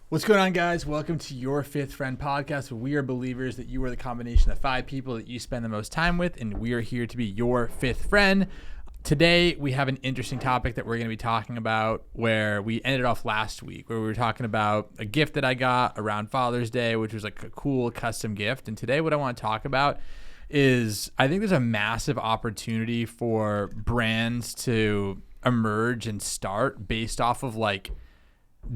What's going on, guys? Welcome to your Fifth Friend podcast, where we are believers that you are the combination of 5 people that you spend the most time with, and we are here to be your fifth friend. Today, we have an interesting topic that we're going to be talking about where we ended off last week, where we were talking about a gift that I got around Father's Day, which was like a cool custom gift. And today, what I want to talk about is I think there's a massive opportunity for brands to emerge and start based off of like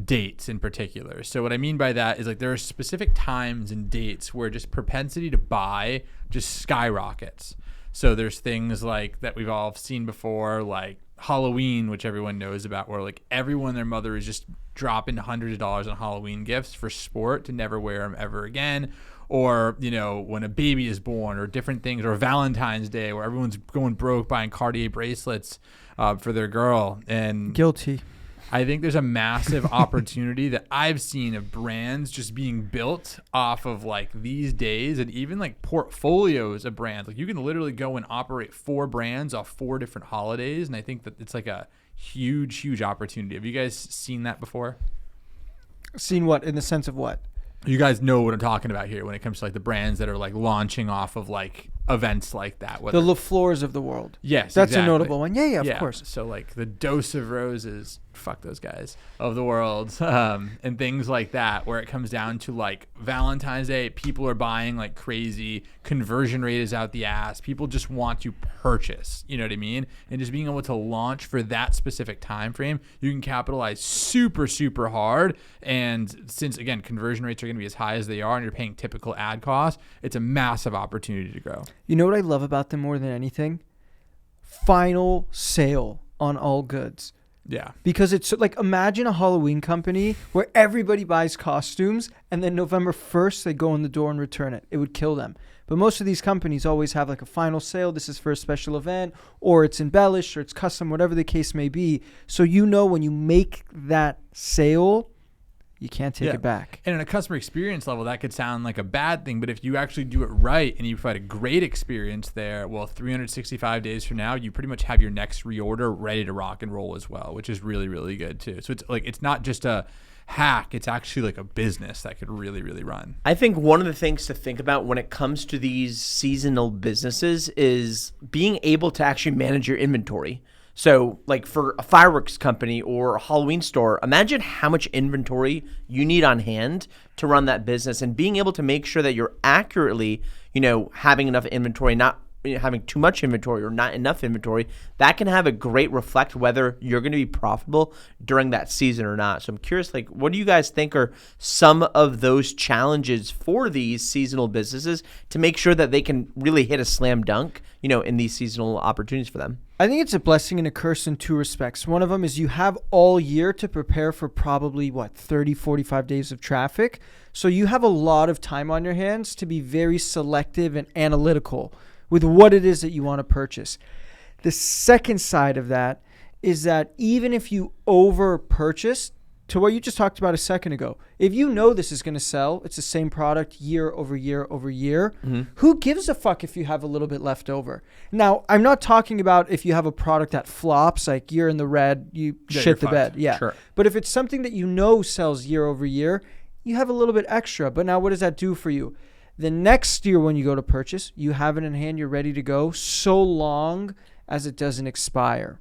dates in particular. So what I mean by that is like there are specific times and dates where just propensity to buy just skyrockets. So there's things like that we've all seen before, like Halloween, which everyone knows about, where like everyone and their mother is just dropping hundreds of dollars on Halloween gifts for sport to never wear them ever again. Or, you know, when a baby is born, or different things, or Valentine's Day where everyone's going broke buying Cartier bracelets for their girl. And guilty. I think there's a massive opportunity that I've seen of brands just being built off of like these days, and even like portfolios of brands. Like you can literally go and operate 4 brands off 4 different holidays. And I think that it's like a huge, huge opportunity. Have you guys seen that before? Seen what? In the sense of what? You guys know what I'm talking about here when it comes to like the brands that are like launching off of like events like that. The LaFleurs of the world. Yes, that's exactly. a notable one. Yeah, of course. So like the Dose of Roses, fuck those guys, of the world, and things like that, where it comes down to like Valentine's Day, people are buying like crazy, conversion rate is out the ass, people just want to purchase, you know what I mean? And just being able to launch for that specific time frame, you can capitalize super, super hard. And since again, conversion rates are going to be as high as they are and you're paying typical ad costs, it's a massive opportunity to grow. You know what I love about them more than anything? Final sale on all goods. Yeah. Because it's like, imagine a Halloween company where everybody buys costumes and then November 1st they go in the door and return it. It would kill them. But most of these companies always have like a final sale. This is for a special event, or it's embellished, or it's custom, whatever the case may be. So you know when you make that sale, you can't take it back. And in a customer experience level, that could sound like a bad thing. But if you actually do it right and you provide a great experience there, well, 365 days from now, you pretty much have your next reorder ready to rock and roll as well, which is really, really good too. So it's like, it's not just a hack. It's actually like a business that could really, really run. I think one of the things to think about when it comes to these seasonal businesses is being able to actually manage your inventory. So like for a fireworks company or a Halloween store, imagine how much inventory you need on hand to run that business, and being able to make sure that you're accurately, having enough inventory, not having too much inventory or not enough inventory. That can have a great reflect whether you're going to be profitable during that season or not. So I'm curious, like, what do you guys think are some of those challenges for these seasonal businesses to make sure that they can really hit a slam dunk, in these seasonal opportunities for them? I think it's a blessing and a curse in 2 respects. One of them is you have all year to prepare for probably 30, 45 days of traffic. So you have a lot of time on your hands to be very selective and analytical with what it is that you want to purchase. The second side of that is that even if you over purchase, to what you just talked about a second ago, if you know this is going to sell, it's the same product year over year over year, who gives a fuck if you have a little bit left over? Now, I'm not talking about if you have a product that flops, like you're in the red, you shit the bed. Yeah. Sure. But if it's something that you know sells year over year, you have a little bit extra. But now what does that do for you? The next year when you go to purchase, you have it in hand, you're ready to go, so long as it doesn't expire.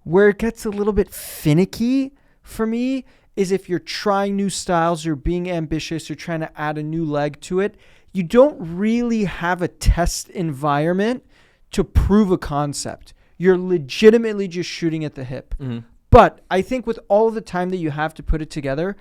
Where it gets a little bit finicky for me is if you're trying new styles, you're being ambitious, you're trying to add a new leg to it, you don't really have a test environment to prove a concept. You're legitimately just shooting at the hip. But I think with all the time that you have to put it together,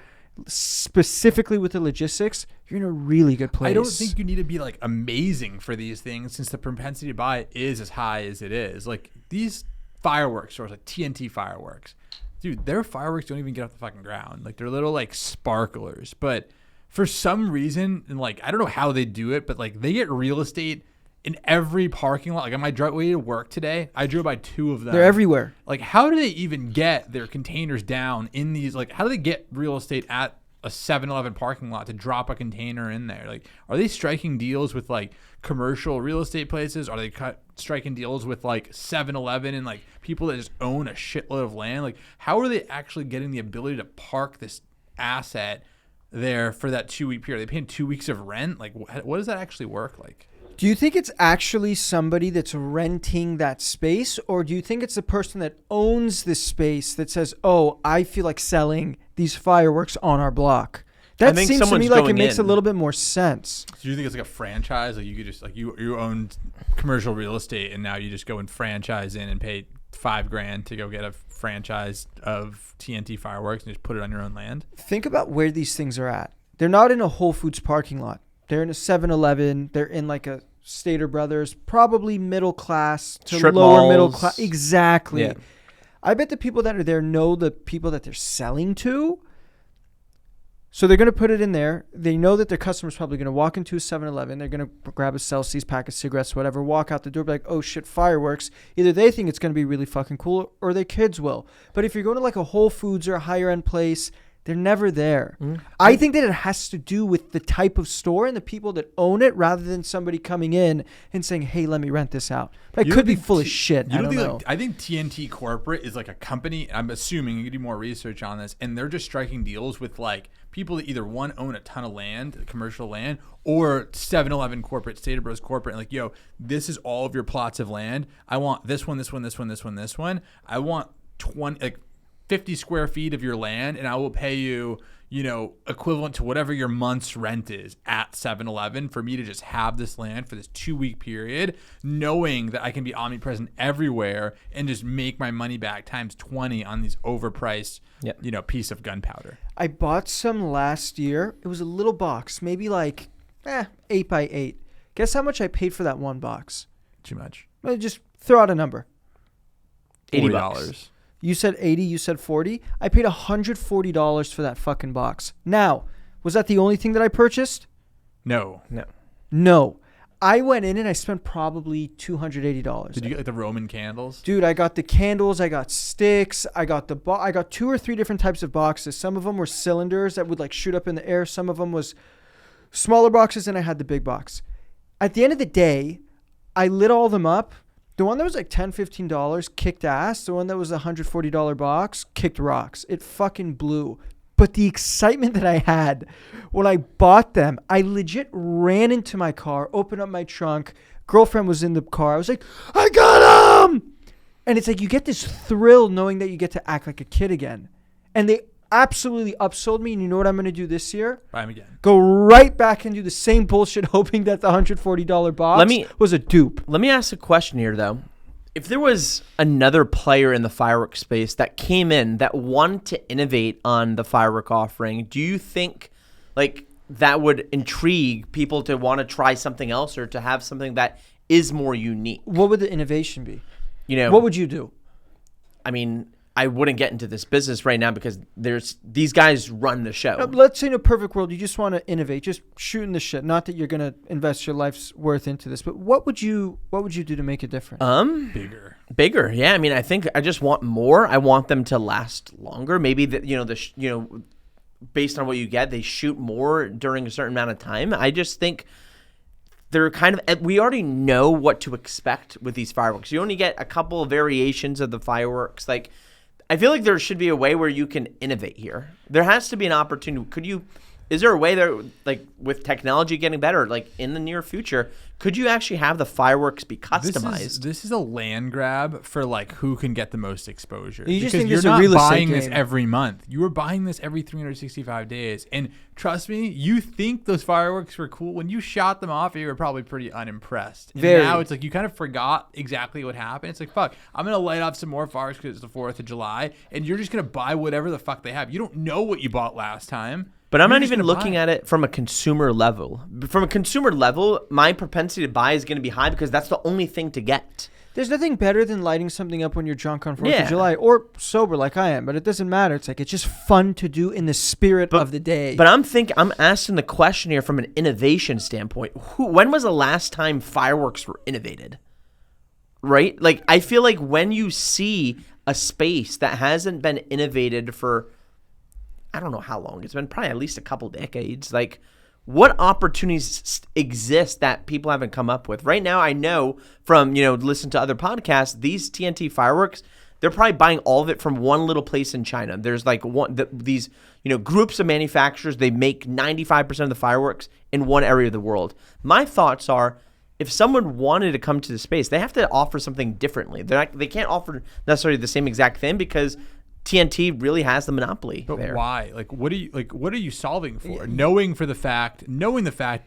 specifically with the logistics, you're in a really good place. I don't think you need to be like amazing for these things, since the propensity to buy is as high as it is. Like these fireworks stores, like TNT fireworks, dude, their fireworks don't even get off the fucking ground. Like they're little like sparklers, but for some reason, and like I don't know how they do it, but like they get real estate in every parking lot. Like on my way to work today, I drove by 2 of them. They're everywhere. Like how do they even get their containers down in these? Like how do they get real estate at a 7-Eleven parking lot to drop a container in there? Like, are they striking deals with like commercial real estate places? Are they striking deals with like 7-Eleven and like people that just own a shitload of land? Like, how are they actually getting the ability to park this asset there for that 2-week period? Are they paying 2 weeks of rent? Like, what does that actually work like? Do you think it's actually somebody that's renting that space, or do you think it's the person that owns this space that says, "Oh, I feel like selling these fireworks on our block"? That think seems to someone's me like it going makes a in. little bit more sense. Do you think it's like a franchise? Like you could just like you own commercial real estate and now you just go and franchise in and pay $5,000 to go get a franchise of TNT fireworks and just put it on your own land? Think about where these things are at. They're not in a Whole Foods parking lot. They're in a 7-Eleven. They're in like a Stater Brothers, probably middle class to Strip lower middle malls. class. Exactly. Yeah. I bet the people that are there know the people that they're selling to. So they're going to put it in there. They know that their customer's probably going to walk into a 7-Eleven. They're going to grab a Celsius, pack of cigarettes, whatever, walk out the door, be like, oh shit, fireworks. Either they think it's going to be really fucking cool or their kids will. But if you're going to like a Whole Foods or a higher end place, they're never there. I think that it has to do with the type of store and the people that own it rather than somebody coming in and saying, hey, let me rent this out. But I You could don't be think full of shit. I don't think, know. like, I think TNT Corporate is like a company. I'm assuming you can do more research on this, and they're just striking deals with like people that either one own a ton of land, commercial land, or 7-Eleven corporate, Stater Bros corporate. And like, yo, this is all of your plots of land. I want this one, this one, this one, this one, this one. I want 50 square feet of your land, and I will pay you, equivalent to whatever your month's rent is at 7-Eleven for me to just have this land for this 2-week period, knowing that I can be omnipresent everywhere and just make my money back times 20 on these overpriced, piece of gunpowder. I bought some last year. It was a little box, maybe like 8 by 8. Guess how much I paid for that one box? Too much. Just throw out a number. $80. You said 80, you said 40. I paid $140 for that fucking box. Now, was that the only thing that I purchased? No. No. I went in and I spent probably $280. Did you get like the Roman candles? Dude, I got the candles, I got sticks, I got I got 2 or 3 different types of boxes. Some of them were cylinders that would like shoot up in the air. Some of them was smaller boxes, and I had the big box. At the end of the day, I lit all of them up. The one that was like $10, $15 kicked ass. The one that was a $140 box kicked rocks. It fucking blew. But the excitement that I had when I bought them, I legit ran into my car, opened up my trunk. Girlfriend was in the car. I was like, I got them! And it's like you get this thrill knowing that you get to act like a kid again. And they absolutely upsold me. And you know what I'm going to do this year? Buy them again. Go right back and do the same bullshit, hoping that the $140 box was a dupe. Let me ask a question here, though. If there was another player in the fireworks space that came in that wanted to innovate on the firework offering, do you think like that would intrigue people to want to try something else or to have something that is more unique? What would the innovation be? What would you do? I mean, I wouldn't get into this business right now because these guys run the show. Let's say in a perfect world, you just want to innovate, just shooting the shit. Not that you're going to invest your life's worth into this, but what would you do to make it different? Bigger. Yeah. I mean, I think I just want more. I want them to last longer. Maybe based on what you get, they shoot more during a certain amount of time. I just think they're we already know what to expect with these fireworks. You only get a couple of variations of the fireworks. Like, I feel like there should be a way where you can innovate here. There has to be an opportunity. Is there a way there, like with technology getting better, like in the near future, could you actually have the fireworks be customized? This is a land grab for like who can get the most exposure. You just because think you're this is a not real estate buying this game. every month. You are buying this every 365 days. And trust me, you think those fireworks were cool. When you shot them off, you were probably pretty unimpressed. And Very. now it's like you kind of forgot exactly what happened. It's like, fuck, I'm going to light off some more fireworks because it's the 4th of July. And you're just going to buy whatever the fuck they have. You don't know what you bought last time. But I'm You're not just even gonna looking buy at it from a consumer level. From a consumer level, my propensity to buy is going to be high because that's the only thing to get. There's nothing better than lighting something up when you're drunk on 4th Yeah. of July or sober like I am, but it doesn't matter. It's like it's just fun to do in the spirit of the day. But I'm asking the question here from an innovation standpoint. When was the last time fireworks were innovated? Right? Like, I feel like when you see a space that hasn't been innovated for, I don't know how long. It's been probably at least a couple decades. Like, what opportunities exist that people haven't come up with? Right now, I know from, listen to other podcasts, these TNT fireworks, they're probably buying all of it from one little place in China. There's like these groups of manufacturers. They make 95% of the fireworks in one area of the world. My thoughts are, if someone wanted to come to the space, they have to offer something differently. They can't offer necessarily the same exact thing because TNT really has the monopoly. But there. why? What are you solving for? Knowing the fact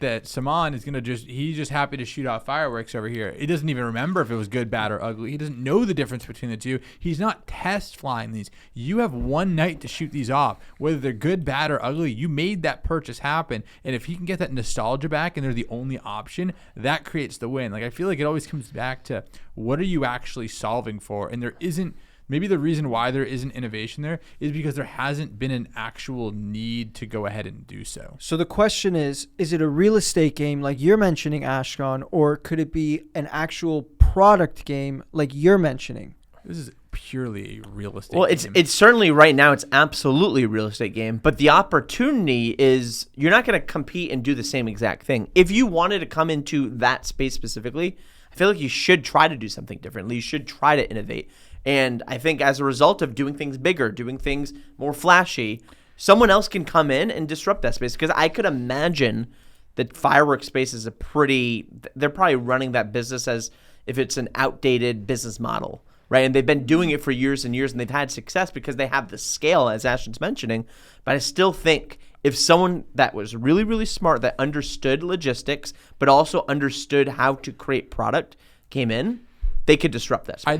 that Saman is he's just happy to shoot off fireworks over here. He doesn't even remember if it was good, bad, or ugly. He doesn't know the difference between the two. He's not test flying these. You have one night to shoot these off. Whether they're good, bad, or ugly, you made that purchase happen. And if he can get that nostalgia back and they're the only option, that creates the win. I feel like it always comes back to, what are you actually solving for? And there isn't. Maybe the reason why there isn't innovation there is because there hasn't been an actual need to go ahead and do so. So the question is it a real estate game like you're mentioning, Ashkan, or could it be an actual product game like you're mentioning? This is purely a real estate game. It's certainly right now, it's absolutely a real estate game. But the opportunity is you're not going to compete and do the same exact thing. If you wanted to come into that space specifically, I feel like you should try to do something differently. You should try to innovate. And I think as a result of doing things bigger, doing things more flashy, someone else can come in and disrupt that space. Because I could imagine that fireworks space is they're probably running that business as if it's an outdated business model, right? And they've been doing it for years and years, and they've had success because they have the scale, as Ashton's mentioning. But I still think if someone that was really, really smart, that understood logistics, but also understood how to create product came in, they could disrupt that space.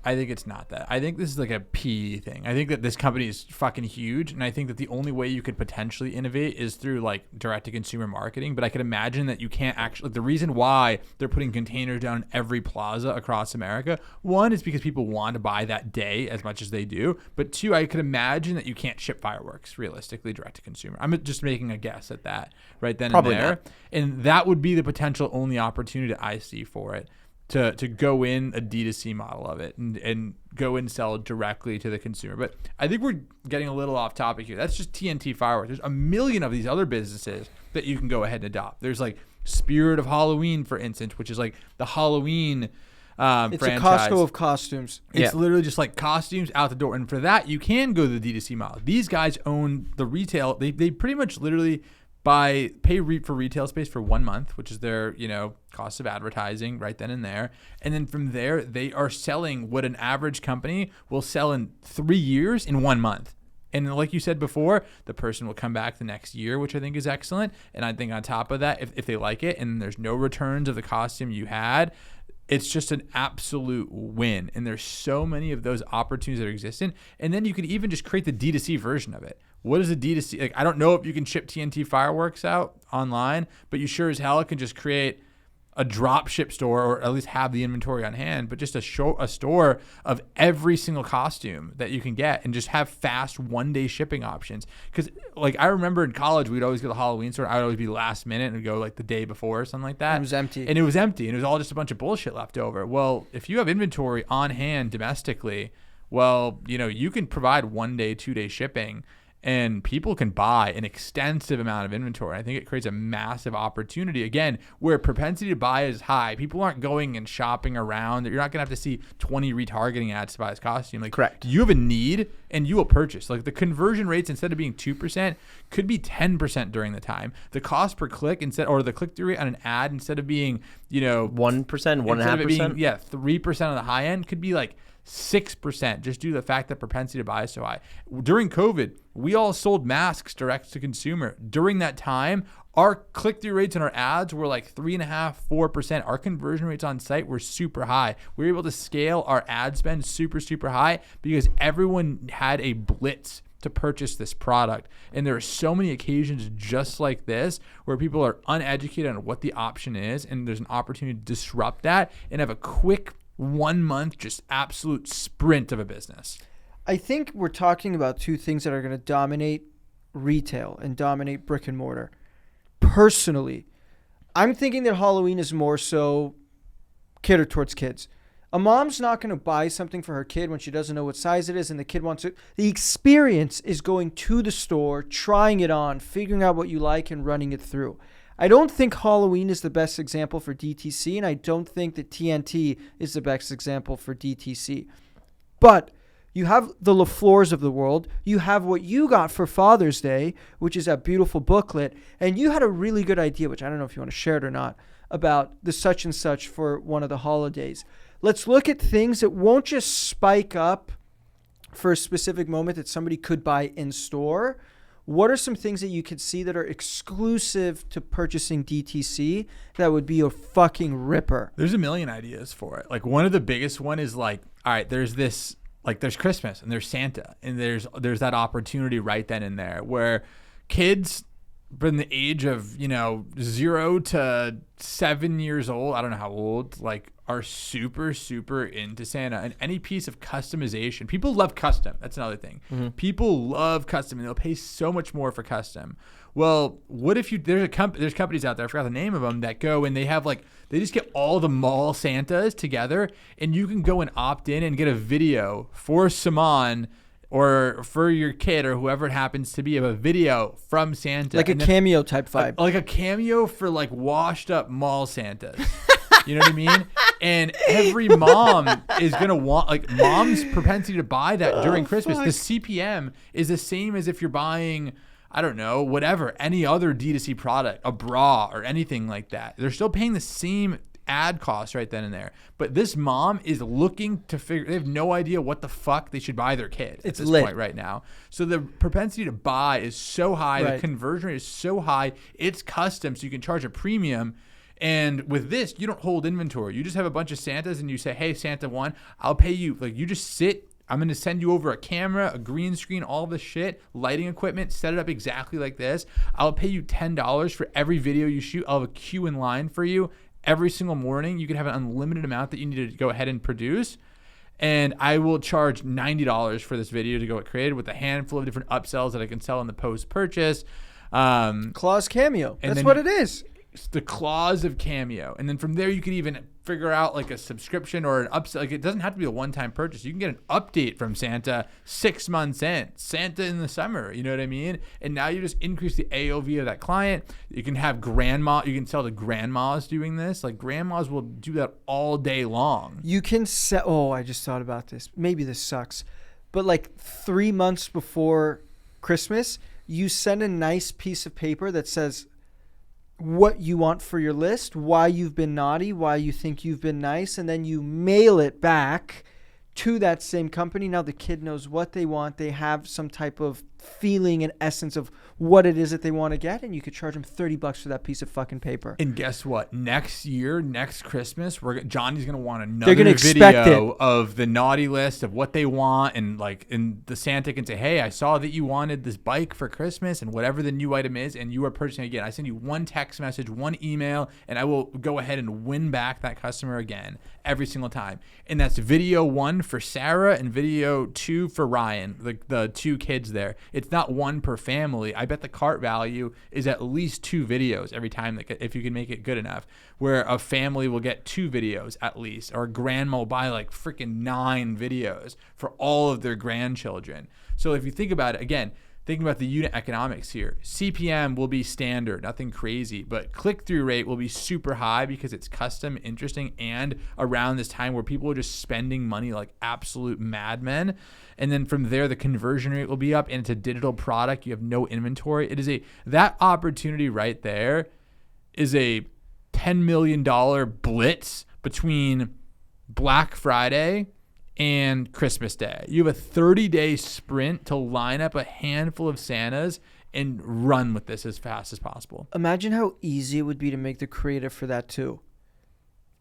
I think it's not that. I think this is like a PE thing. I think that this company is fucking huge, and I think that the only way you could potentially innovate is through direct to consumer marketing. But I could imagine that you can't actually. The reason why they're putting containers down in every plaza across America, one is because people want to buy that day as much as they do. But two, I could imagine that you can't ship fireworks realistically direct to consumer. I'm just making a guess at that right then Probably and there, not. And that would be the potential only opportunity I see for it. To go in a D2C model of it and go and sell directly to the consumer. But I think we're getting a little off topic here. That's just TNT Fireworks. There's a million of these other businesses that you can go ahead and adopt. There's Spirit of Halloween, for instance, which is the Halloween franchise. It's a Costco of costumes. It's literally just costumes out the door. And for that, you can go the D2C model. These guys own the retail. They pretty much literally pay for retail space for 1 month, which is their cost of advertising right then and there, and then from there they are selling what an average company will sell in 3 years in 1 month. And like you said before, the person will come back the next year, which I think is excellent. And I think on top of that, if they like it and there's no returns of the costume you had, it's just an absolute win. And there's so many of those opportunities that are existent. And then you could even just create the D2C version of it. What is a D2C? I don't know if you can ship TNT fireworks out online, but you sure as hell can just create a drop ship store, or at least have the inventory on hand, but just a store of every single costume that you can get, and just have fast 1-day shipping options. Because I remember in college, we'd always go to the Halloween store. I would always be last minute and go the day before or something like that. It was empty. And it was empty, and it was all just a bunch of bullshit left over. Well, if you have inventory on hand domestically, well, you can provide 1-day, 2-day shipping, and people can buy an extensive amount of inventory. I think it creates a massive opportunity, again, where propensity to buy is high. People aren't going and shopping around. You're not going to have to see 20 retargeting ads to buy this costume. Correct. You have a need, and you will purchase. The conversion rates, instead of being 2%, could be 10% during the time. The cost per click, or the click-through rate on an ad, instead of being 1%, 1.5%. 3% on the high end, could be 6%, just due to the fact that propensity to buy is so high. During COVID, we all sold masks direct to consumer. During that time, our click-through rates on our ads were 3.5%, 4%. Our conversion rates on site were super high. We were able to scale our ad spend super, super high because everyone had a blitz to purchase this product. And there are so many occasions just like this where people are uneducated on what the option is, and there's an opportunity to disrupt that and have a quick 1 month, just absolute sprint of a business. I think we're talking about two things that are going to dominate retail and dominate brick and mortar. Personally, I'm thinking that Halloween is more so catered towards kids. A mom's not going to buy something for her kid when she doesn't know what size it is and the kid wants it. The experience is going to the store, trying it on, figuring out what you like and running it through. I don't think Halloween is the best example for DTC, and I don't think that TNT is the best example for DTC. But You have the LaFleurs of the world. You have what you got for Father's Day, which is that beautiful booklet. And you had a really good idea, which I don't know if you want to share it or not, about the such and such for one of the holidays. Let's look at things that won't just spike up for a specific moment that somebody could buy in store. What are some things that you could see that are exclusive to purchasing DTC that would be a fucking ripper? There's a million ideas for it. Like one of the biggest one is like, all right, there's this, like there's Christmas and there's Santa and there's that opportunity right then and there where kids from the age of, 0 to 7 years old, I don't know how old, like are super, super into Santa and any piece of customization. People love custom. That's another thing. Mm-hmm. People love custom and they'll pay so much more for custom. Well, what if there's companies out there, I forgot the name of them, that go and they have they just get all the mall Santas together and you can go and opt in and get a video for Saman or for your kid or whoever it happens to be of a video from Santa. Like a cameo type vibe. Like a cameo for like washed up mall Santas. You know what I mean? And every mom is going to want, like mom's propensity to buy that during Christmas. Fuck. The CPM is the same as if you're buying, I don't know, whatever, any other D2C product, a bra or anything like that. They're still paying the same ad cost right then and there. But this mom is looking to they have no idea what the fuck they should buy their kid at this point right now. So the propensity to buy is so high. Right. The conversion rate is so high. It's custom, so you can charge a premium. And with this, you don't hold inventory. You just have a bunch of Santas and you say, hey, Santa 1, I'll pay you. Like you just sit. I'm going to send you over a camera, a green screen, all this shit, lighting equipment, set it up exactly like this. I'll pay you $10 for every video you shoot. I'll have a queue in line for you every single morning. You can have an unlimited amount that you need to go ahead and produce. And I will charge $90 for this video to go get created with a handful of different upsells that I can sell in the post-purchase. Clause Cameo. That's what it is. The clause of Cameo. And then from there, you can even figure out like a subscription or an upsell. Like it doesn't have to be a one-time purchase. You can get an update from Santa 6 months in, Santa in the summer. You know what I mean? And now you just increase the AOV of that client. You can have you can sell to grandmas doing this. Like grandmas will do that all day long. You can sell, I just thought about this. Maybe this sucks. But like 3 months before Christmas, you send a nice piece of paper that says what you want for your list, why you've been naughty, why you think you've been nice, and then you mail it back to that same company. Now the kid knows what they want. They have some type of feeling and essence of what it is that they want to get, and you could charge them $30 for that piece of fucking paper. And guess what? Next year, next Christmas, Johnny's gonna want another video of the naughty list of what they want, and the Santa can say, "Hey, I saw that you wanted this bike for Christmas, and whatever the new item is, and you are purchasing again. I send you one text message, one email, and I will go ahead and win back that customer again every single time." And that's video 1 for Sarah and video 2 for Ryan, the 2 kids there. It's not one per family. I bet the cart value is at least 2 videos every time, if you can make it good enough, where a family will get 2 videos at least, or a grandma will buy like freaking 9 videos for all of their grandchildren. So if you think about it, again, thinking about the unit economics here, CPM will be standard, nothing crazy, but click-through rate will be super high because it's custom, interesting, and around this time where people are just spending money like absolute madmen. And then from there, the conversion rate will be up, and it's a digital product. You have no inventory. That opportunity right there is a $10 million blitz between Black Friday and Christmas Day. You have a 30-day sprint to line up a handful of Santas and run with this as fast as possible. Imagine how easy it would be to make the creative for that too.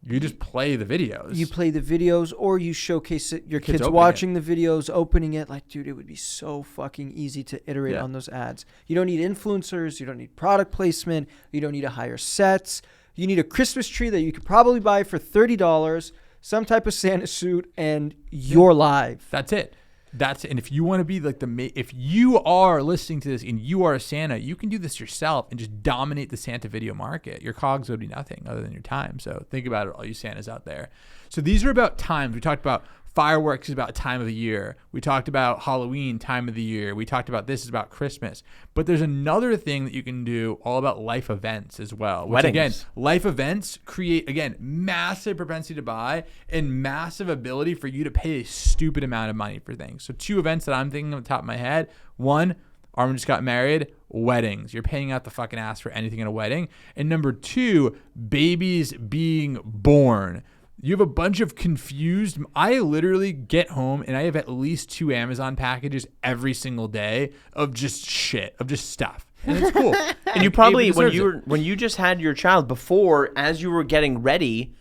You just play the videos. You play the videos, or you showcase it. Your kids watching the videos, opening it. Like, dude, it would be so fucking easy to iterate on those ads. You don't need influencers. You don't need product placement. You don't need to hire sets. You need a Christmas tree that you could probably buy for $30, some type of Santa suit, and you're live. That's it. And if you want to be like if you are listening to this and you are a Santa, you can do this yourself and just dominate the Santa video market. Your cogs would be nothing other than your time. So think about it, all you Santas out there. So these are about times. We talked about fireworks is about time of the year. We talked about Halloween, time of the year. We talked about this is about Christmas. But there's another thing that you can do all about life events as well. Which Weddings. Again, life events create, again, massive propensity to buy and massive ability for you to pay a stupid amount of money for things. So 2 events that I'm thinking on the top of my head. 1, Arman just got married. Weddings. You're paying out the fucking ass for anything in a wedding. And number 2, babies being born. You have a bunch of confused. I literally get home and I have at least 2 Amazon packages every single day of just shit, of just stuff. And it's cool. And you probably, when you just had your child before, as you were getting ready,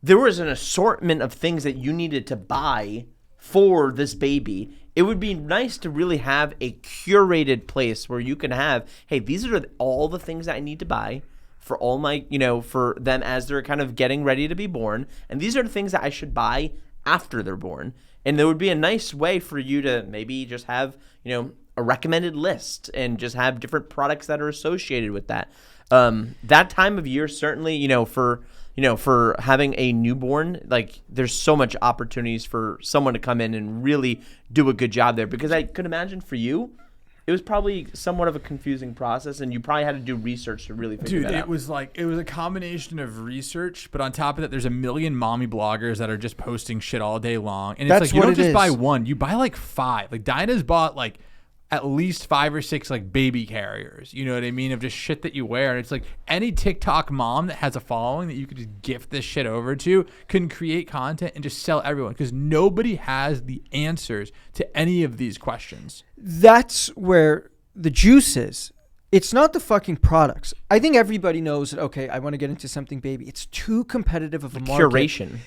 there was an assortment of things that you needed to buy for this baby. It would be nice to really have a curated place where you can have, hey, these are all the things that I need to buy for all my, for them as they're kind of getting ready to be born. And these are the things that I should buy after they're born. And there would be a nice way for you to maybe just have, a recommended list and just have different products that are associated with that. That time of year, certainly, for having a newborn, like there's so much opportunities for someone to come in and really do a good job there. Because I could imagine for you, it was probably somewhat of a confusing process, and you probably had to do research to really figure that out. Dude, it was a combination of research, but on top of that, there's a million mommy bloggers that are just posting shit all day long. And it's like, you don't just buy one, you buy like 5. Like Dinah's bought like at least 5 or 6 like baby carriers, you know what I mean, of just shit that you wear. And it's like any TikTok mom that has a following that you could just gift this shit over to can create content and just sell everyone, because nobody has the answers to any of these questions. That's where the juice is. It's not the fucking products. I think everybody knows that, okay, I want to get into something baby. It's too competitive of a market. Curation.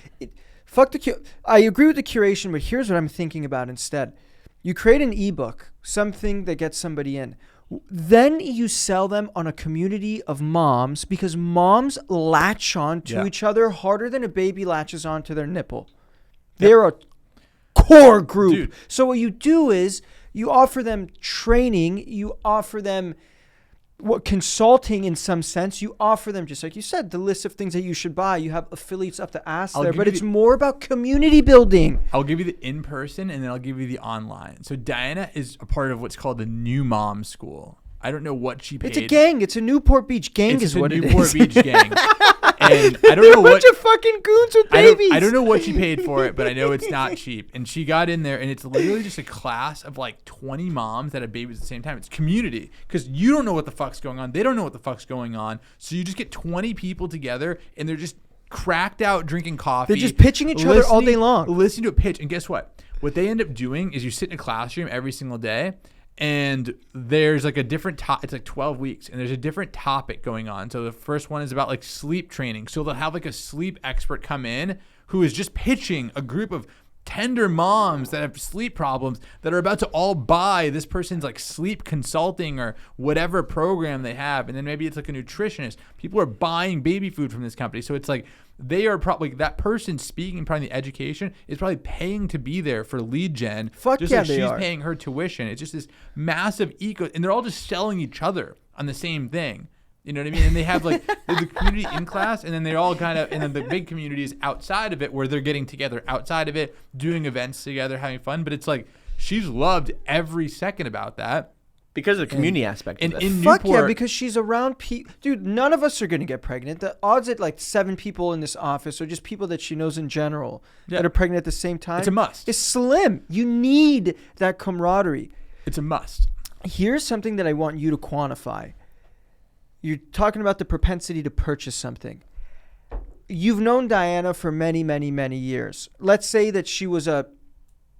I agree with the curation, but here's what I'm thinking about instead. You create an ebook, something that gets somebody in. Then you sell them on a community of moms, because moms latch on to each other harder than a baby latches onto their nipple. They're a core group. Dude. So what you do is you offer them training, you offer them consulting in some sense. You offer them, just like you said, the list of things that you should buy. You have affiliates up the ass there, but it's more about community building. I'll give you the in-person and then I'll give you the online. So Diana is a part of what's called the New Mom School. I don't know what she paid. It's a gang. It's a Newport Beach gang is what it is. It's a Newport Beach gang. And I don't They're know a bunch of fucking goons with babies. I don't know what she paid for it, but I know it's not cheap. And she got in there, and it's literally just a class of like 20 moms that have babies at the same time. It's community, because you don't know what the fuck's going on. They don't know what the fuck's going on. So you just get 20 people together, and they're just cracked out drinking coffee. They're just pitching each other all day long. Listening to a pitch. And guess what? What they end up doing is you sit in a classroom every single day, and there's like a different it's like 12 weeks, and there's a different topic going on. So the first one is about like sleep training. So they'll have like a sleep expert come in who is just pitching a group of tender moms that have sleep problems that are about to all buy this person's like sleep consulting or whatever program they have. And then maybe it's like a nutritionist. People are buying baby food from this company. So it's like they are probably, that person speaking probably the education is probably paying to be there for lead gen. Fuck just yeah, like they she's are. paying her tuition. It's just this massive and they're all just selling each other on the same thing. You know what I mean? And they have like the community in class, and then they're all kind of, and then the big community is outside of it, where they're getting together outside of it, doing events together, having fun. But it's like she's loved every second about that. Because of the community aspect of it. In Fuck Newport, yeah, because she's around people. Dude, none of us are going to get pregnant. The odds that like 7 people in this office are just people that she knows in general that are pregnant at the same time. It's a must. It's slim. You need that camaraderie. It's a must. Here's something that I want you to quantify. You're talking about the propensity to purchase something. You've known Diana for many, many, many years. Let's say that she was a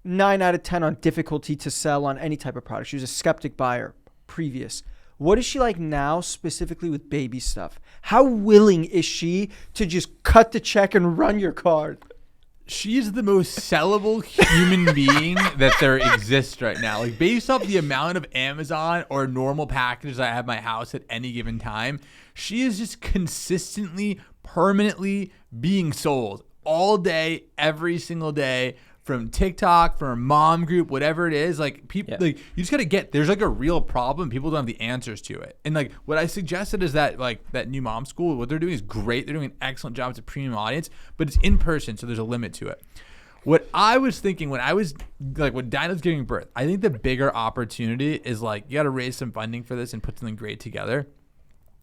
9 out of 10 on difficulty to sell on any type of product. She was a skeptic buyer previous. What is she like now, specifically with baby stuff? How willing is she to just cut the check and run your card? She is the most sellable human being that there exists right now. Like, based off the amount of Amazon or normal packages I have in my house at any given time, she is just consistently, permanently being sold all day, every single day, from TikTok, from a mom group, whatever it is. Like, people, like, you just gotta there's like a real problem. People don't have the answers to it. And like, what I suggested is that like that New Mom School, what they're doing is great. They're doing an excellent job. It's a premium audience, but it's in person, so there's a limit to it. What I was thinking when Dinah's giving birth, I think the bigger opportunity is like you got to raise some funding for this and put something great together.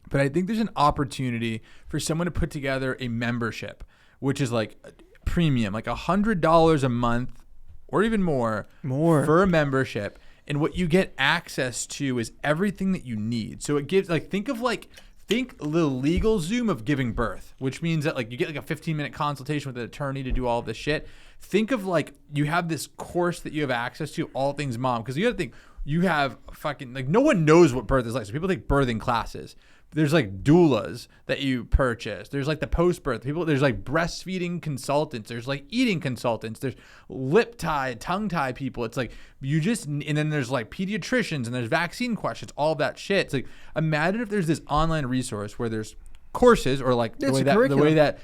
But I think there's an opportunity for someone to put together a membership, which is like premium, like $100 a month or even more for a membership. And what you get access to is everything that you need. So it gives think the legal Zoom of giving birth, which means that like you get like a 15-minute consultation with an attorney to do all of this shit. Think of like you have this course that you have access to, all things mom, because you got to think you have fucking like no one knows what birth is like. So people take birthing classes. There's like doulas that you purchase. There's like the post-birth people. There's like breastfeeding consultants. There's like eating consultants. There's lip tie, tongue tie people. It's like and then there's like pediatricians and there's vaccine questions, all of that shit. It's like, imagine if there's this online resource where there's courses or like the way that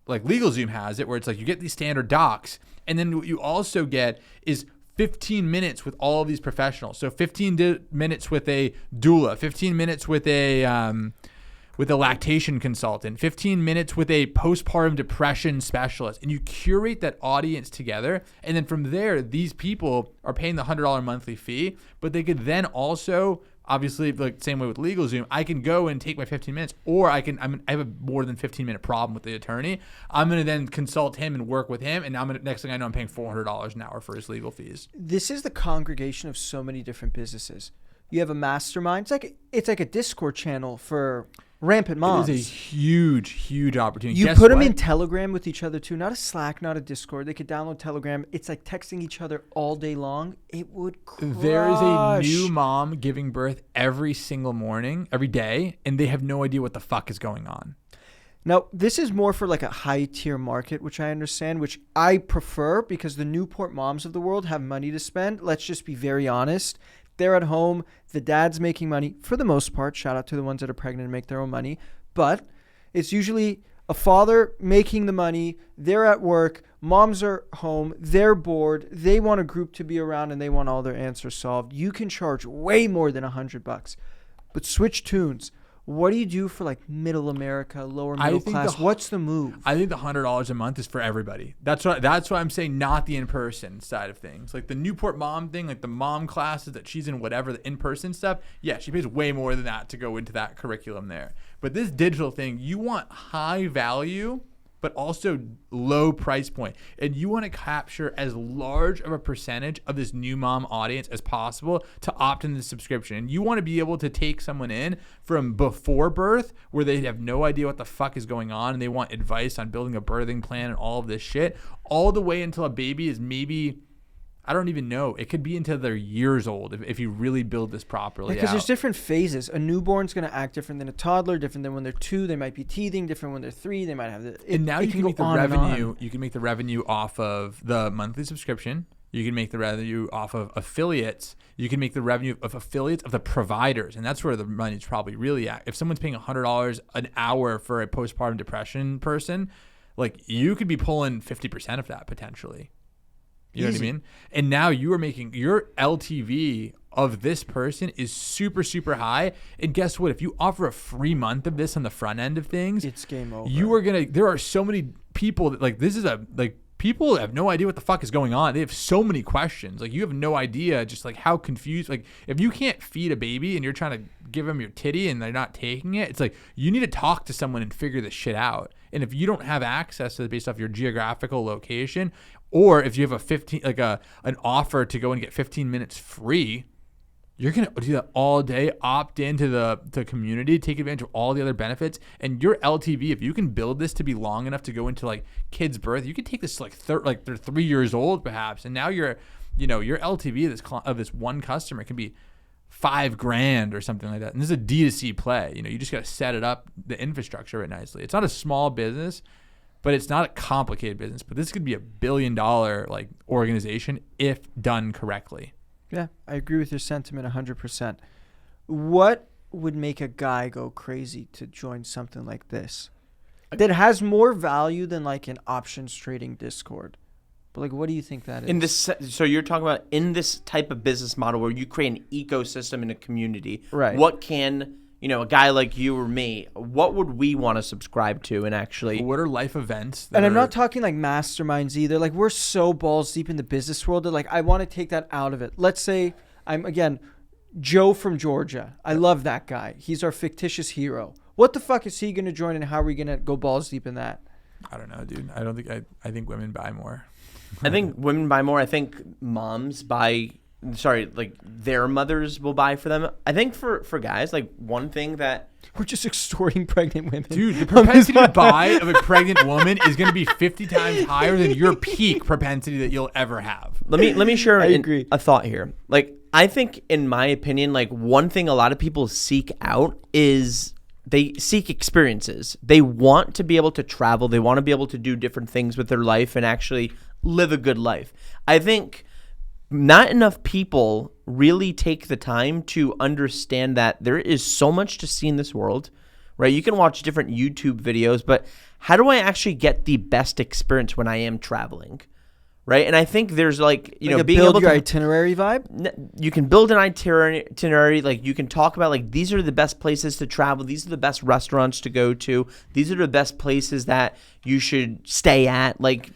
like LegalZoom has it, where it's like you get these standard docs, and then what you also get is 15 minutes with all of these professionals. So 15 minutes with a doula, 15 minutes with a lactation consultant, 15 minutes with a postpartum depression specialist, and you curate that audience together. And then from there, these people are paying the $100 monthly fee, but they could then also, obviously, like same way with LegalZoom, I can go and take my 15 minutes, or I have a more than 15-minute problem with the attorney. I'm going to then consult him and work with him, and next thing I know, I'm paying $400 an hour for his legal fees. This is the congregation of so many different businesses. You have a mastermind. It's like a Discord channel for rampant moms. It is a huge, huge opportunity. You put them in Telegram with each other too, not a Slack, not a Discord. They could download Telegram. It's like texting each other all day long. It would crush. There is a new mom giving birth every single morning, every day, and they have no idea what the fuck is going on. Now, this is more for like a high tier market, which I understand, which I prefer because the Newport moms of the world have money to spend. Let's just be very honest. They're at home. The dad's making money for the most part. Shout out to the ones that are pregnant and make their own money. But it's usually a father making the money. They're at work. Moms are home. They're bored. They want a group to be around and they want all their answers solved. You can charge way more than $100. But switch tunes. What do you do for like middle America, lower middle class? What's the move? I think the $100 a month is for everybody. That's why I'm saying not the in-person side of things. Like the Newport mom thing, like the mom classes that she's in, whatever, the in-person stuff. Yeah, she pays way more than that to go into that curriculum there. But this digital thing, you want high value, but also low price point. And you want to capture as large of a percentage of this new mom audience as possible to opt into the subscription. And you want to be able to take someone in from before birth where they have no idea what the fuck is going on and they want advice on building a birthing plan and all of this shit, all the way until a baby is maybe, I don't even know. It could be until they're years old if you really build this properly. Because there's different phases. A newborn's going to act different than a toddler, different than when they're 2. They might be teething, different when they're 3. They might have and now you can make the revenue. You can make the revenue off of the monthly subscription. You can make the revenue off of affiliates. You can make the revenue of affiliates of the providers, and that's where the money's probably really at. If someone's paying $100 an hour for a postpartum depression person, like you could be pulling 50% of that potentially. You know what I mean? And now you are making your LTV of this person is super, super high. And guess what? If you offer a free month of this on the front end of things, it's game over. There are so many people that people have no idea what the fuck is going on. They have so many questions. Like you have no idea just like how confused, like if you can't feed a baby and you're trying to give them your titty and they're not taking it, it's like you need to talk to someone and figure this shit out. And if you don't have access to it based off your geographical location, or if you have an offer to go and get 15 minutes free, you're going to do that all day, opt into the community, take advantage of all the other benefits. And your LTV, if you can build this to be long enough to go into like kids' birth, you can take this to like they're 3 years old perhaps. And now your LTV of this one customer can be $5,000 or something like that. And this is a D2C play. You just got to set it up, the infrastructure it nicely. It's not a small business, but it's not a complicated business. But this could be $1 billion like organization if done correctly. Yeah, I agree with your sentiment 100%. What would make a guy go crazy to join something like this that has more value than like an options trading Discord? But like, what do you think that is? So you're talking about in this type of business model where you create an ecosystem and a community. Right. What can a guy like you or me, what would we want to subscribe to and actually? What are life events? And I'm not talking like masterminds either. Like we're so balls deep in the business world that like I want to take that out of it. Let's say I'm again Joe from Georgia. I love that guy. He's our fictitious hero. What the fuck is he gonna join, and how are we gonna go balls deep in that? I don't know, dude. I don't think I think women buy more. I think women buy more. I think moms buy. Sorry, like their mothers will buy for them. I think for guys, like one thing that we're just extorting pregnant women. Dude, the propensity to buy of a pregnant woman is going to be 50 times higher than your peak propensity that you'll ever have. Let me share agree. A thought here. Like I think, in my opinion, like one thing a lot of people seek out is they seek experiences. They want to be able to travel. They want to be able to do different things with their life and actually live a good life. I think not enough people really take the time to understand that there is so much to see in this world, right? You can watch different YouTube videos, but how do I actually get the best experience when I am traveling, right? And I think there's like, being being build able your to itinerary vibe. You can build an itinerary. Like you can talk about like these are the best places to travel. These are the best restaurants to go to. These are the best places that you should stay at. Like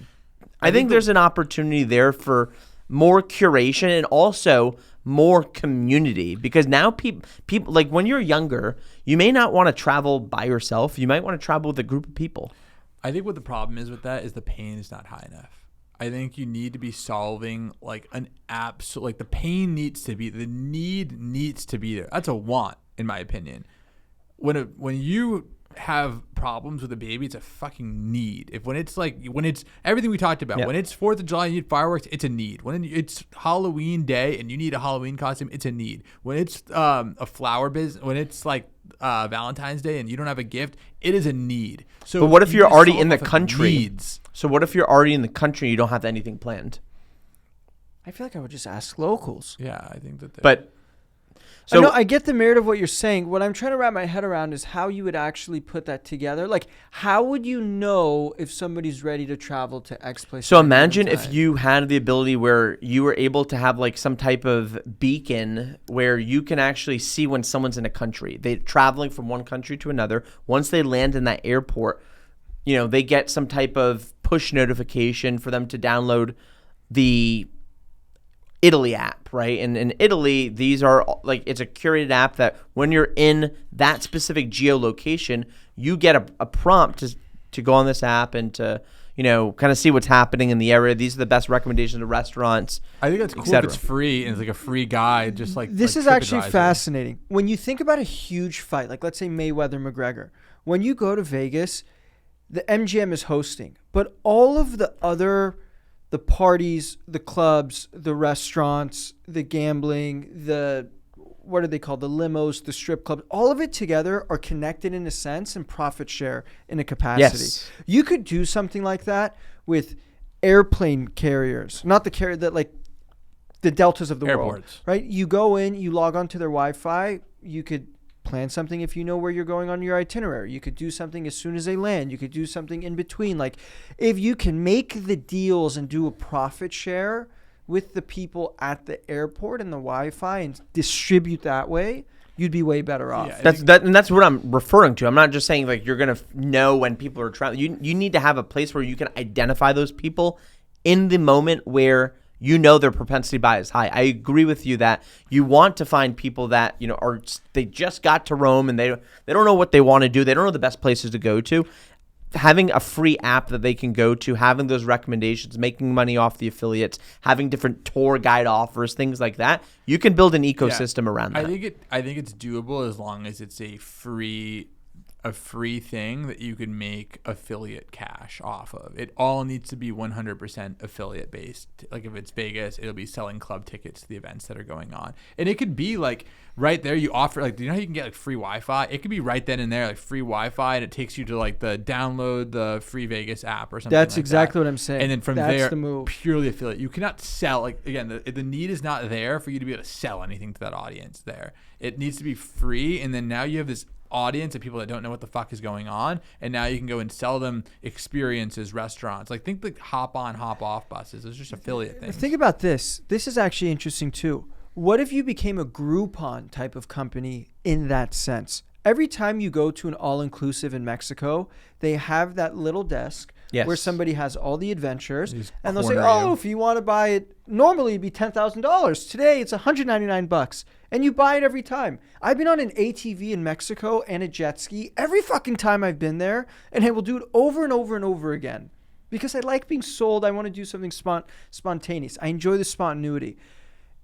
I think there's an opportunity there for more curation and also more community, because now people like when you're younger, you may not want to travel by yourself. You might want to travel with a group of people. I think what the problem is with that is the pain is not high enough. I think you need to be solving like an absolute, like the pain needs to be, the need needs to be there. That's a want, in my opinion. When you have problems with a baby, it's a fucking need. When it's everything we talked about, when it's 4th of July and you need fireworks, it's a need. When it's Halloween day and you need a Halloween costume, it's a need. When it's a flower business, when it's like Valentine's Day and you don't have a gift, it is a need. So but what if you're already in the country? Needs. So what if you're already in the country and you don't have anything planned? I feel like I would just ask locals. Yeah, I think that. But so I get the merit of what you're saying. What I'm trying to wrap my head around is how you would actually put that together. Like, how would you know if somebody's ready to travel to X place? So imagine if you had the ability where you were able to have like some type of beacon where you can actually see when someone's in a country. They're traveling from one country to another. Once they land in that airport, they get some type of push notification for them to download the Italy app, right? And in Italy, these are like, it's a curated app that when you're in that specific geolocation, you get a prompt to go on this app and to, kind of see what's happening in the area. These are the best recommendations of restaurants. I think that's cool if it's free and it's like a free guide, just like this is actually fascinating. When you think about a huge fight, like let's say Mayweather-McGregor, when you go to Vegas, the MGM is hosting, but all of the other the parties, the clubs, the restaurants, the gambling, what are they called? The limos, the strip clubs, all of it together are connected in a sense and profit share in a capacity. Yes. You could do something like that with airplane carriers, not the carrier that like the Deltas of the world, right? You go in, you log on to their Wi-Fi, you could plan something if you know where you're going on your itinerary. You could do something as soon as they land. You could do something in between. Like if you can make the deals and do a profit share with the people at the airport and the Wi-Fi and distribute that way, you'd be way better off. Yeah, that's what I'm referring to. I'm not just saying like you're going to know when people are traveling. You need to have a place where you can identify those people in the moment where their propensity to buy is high. I agree with you that you want to find people that, they just got to Rome and they don't know what they want to do. They don't know the best places to go to. Having a free app that they can go to, having those recommendations, making money off the affiliates, having different tour guide offers, things like that. You can build an ecosystem around that. I think it's doable as long as it's a free thing that you can make affiliate cash off of. It all needs to be 100% affiliate based. Like if it's Vegas, it'll be selling club tickets to the events that are going on. And it could be like right there, you offer like, do you know how you can get like free Wi-Fi? It could be right then and there, like free Wi-Fi, and it takes you to like the download the free Vegas app or something. That's like exactly that. What I'm saying. And then from That's there, the move. Purely affiliate. You cannot sell, like again, the need is not there for you to be able to sell anything to that audience there. It needs to be free. And then now you have this audience of people that don't know what the fuck is going on, and now you can go and sell them experiences, restaurants. Like think like hop on, hop off buses. It's just affiliate things. Think about this. This is actually interesting too. What if you became a Groupon type of company in that sense? Every time you go to an all-inclusive in Mexico, they have that little desk where somebody has all the adventures, and they'll say, "Oh, if you want to buy it, normally it'd be $10,000. Today it's $199, and you buy it every time." I've been on an ATV in Mexico and a jet ski every fucking time I've been there, and I will do it over and over and over again because I like being sold. I want to do something spontaneous. I enjoy the spontaneity.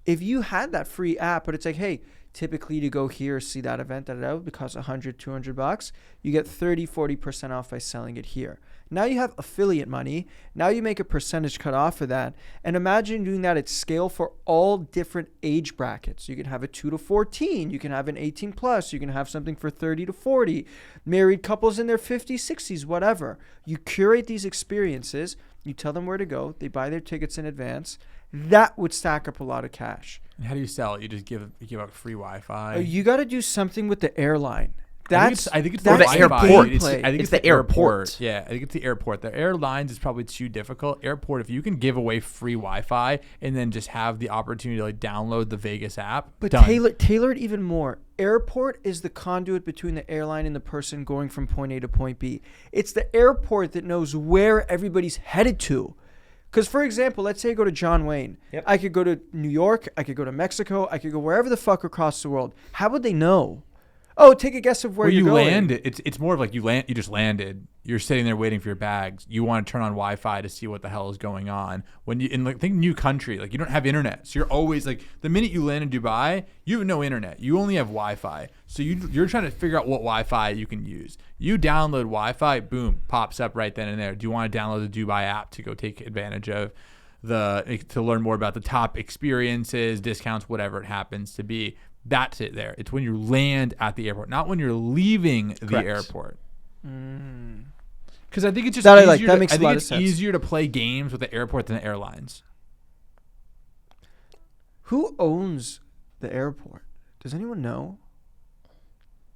If you had that free app, but it's like, hey, typically to go here, see that event, it would cost $100, $200. You get 30-40% off by selling it here. Now you have affiliate money. Now you make a percentage cut off of that. And imagine doing that at scale for all different age brackets. You can have a 2 to 14. You can have an 18 plus. You can have something for 30 to 40. Married couples in their 50s, 60s, whatever. You curate these experiences. You tell them where to go. They buy their tickets in advance. That would stack up a lot of cash. And how do you sell it? You just give out free Wi-Fi? You got to do something with the airline. I think it's the airport. I think it's the airport. Yeah, I think it's the airport. The airlines is probably too difficult. Airport, if you can give away free Wi-Fi and then just have the opportunity to like download the Vegas app. But tailor it even more. Airport is the conduit between the airline and the person going from point A to point B. It's the airport that knows where everybody's headed to. Because, for example, let's say I go to John Wayne. Yep. I could go to New York. I could go to Mexico. I could go wherever the fuck across the world. How would they know? Oh, take a guess of where you're going. Landed. It's more of like you just landed. You're sitting there waiting for your bags. You want to turn on Wi-Fi to see what the hell is going on. When you think new country, like you don't have internet, so you're always like the minute you land in Dubai, you have no internet. You only have Wi-Fi, so you're trying to figure out what Wi-Fi you can use. You download Wi-Fi, boom, pops up right then and there. Do you want to download the Dubai app to go take advantage of to learn more about the top experiences, discounts, whatever it happens to be? That's it there. It's when you land at the airport, not when you're leaving the airport. Because I think it's just easier to play games with the airport than the airlines. Who owns the airport? Does anyone know?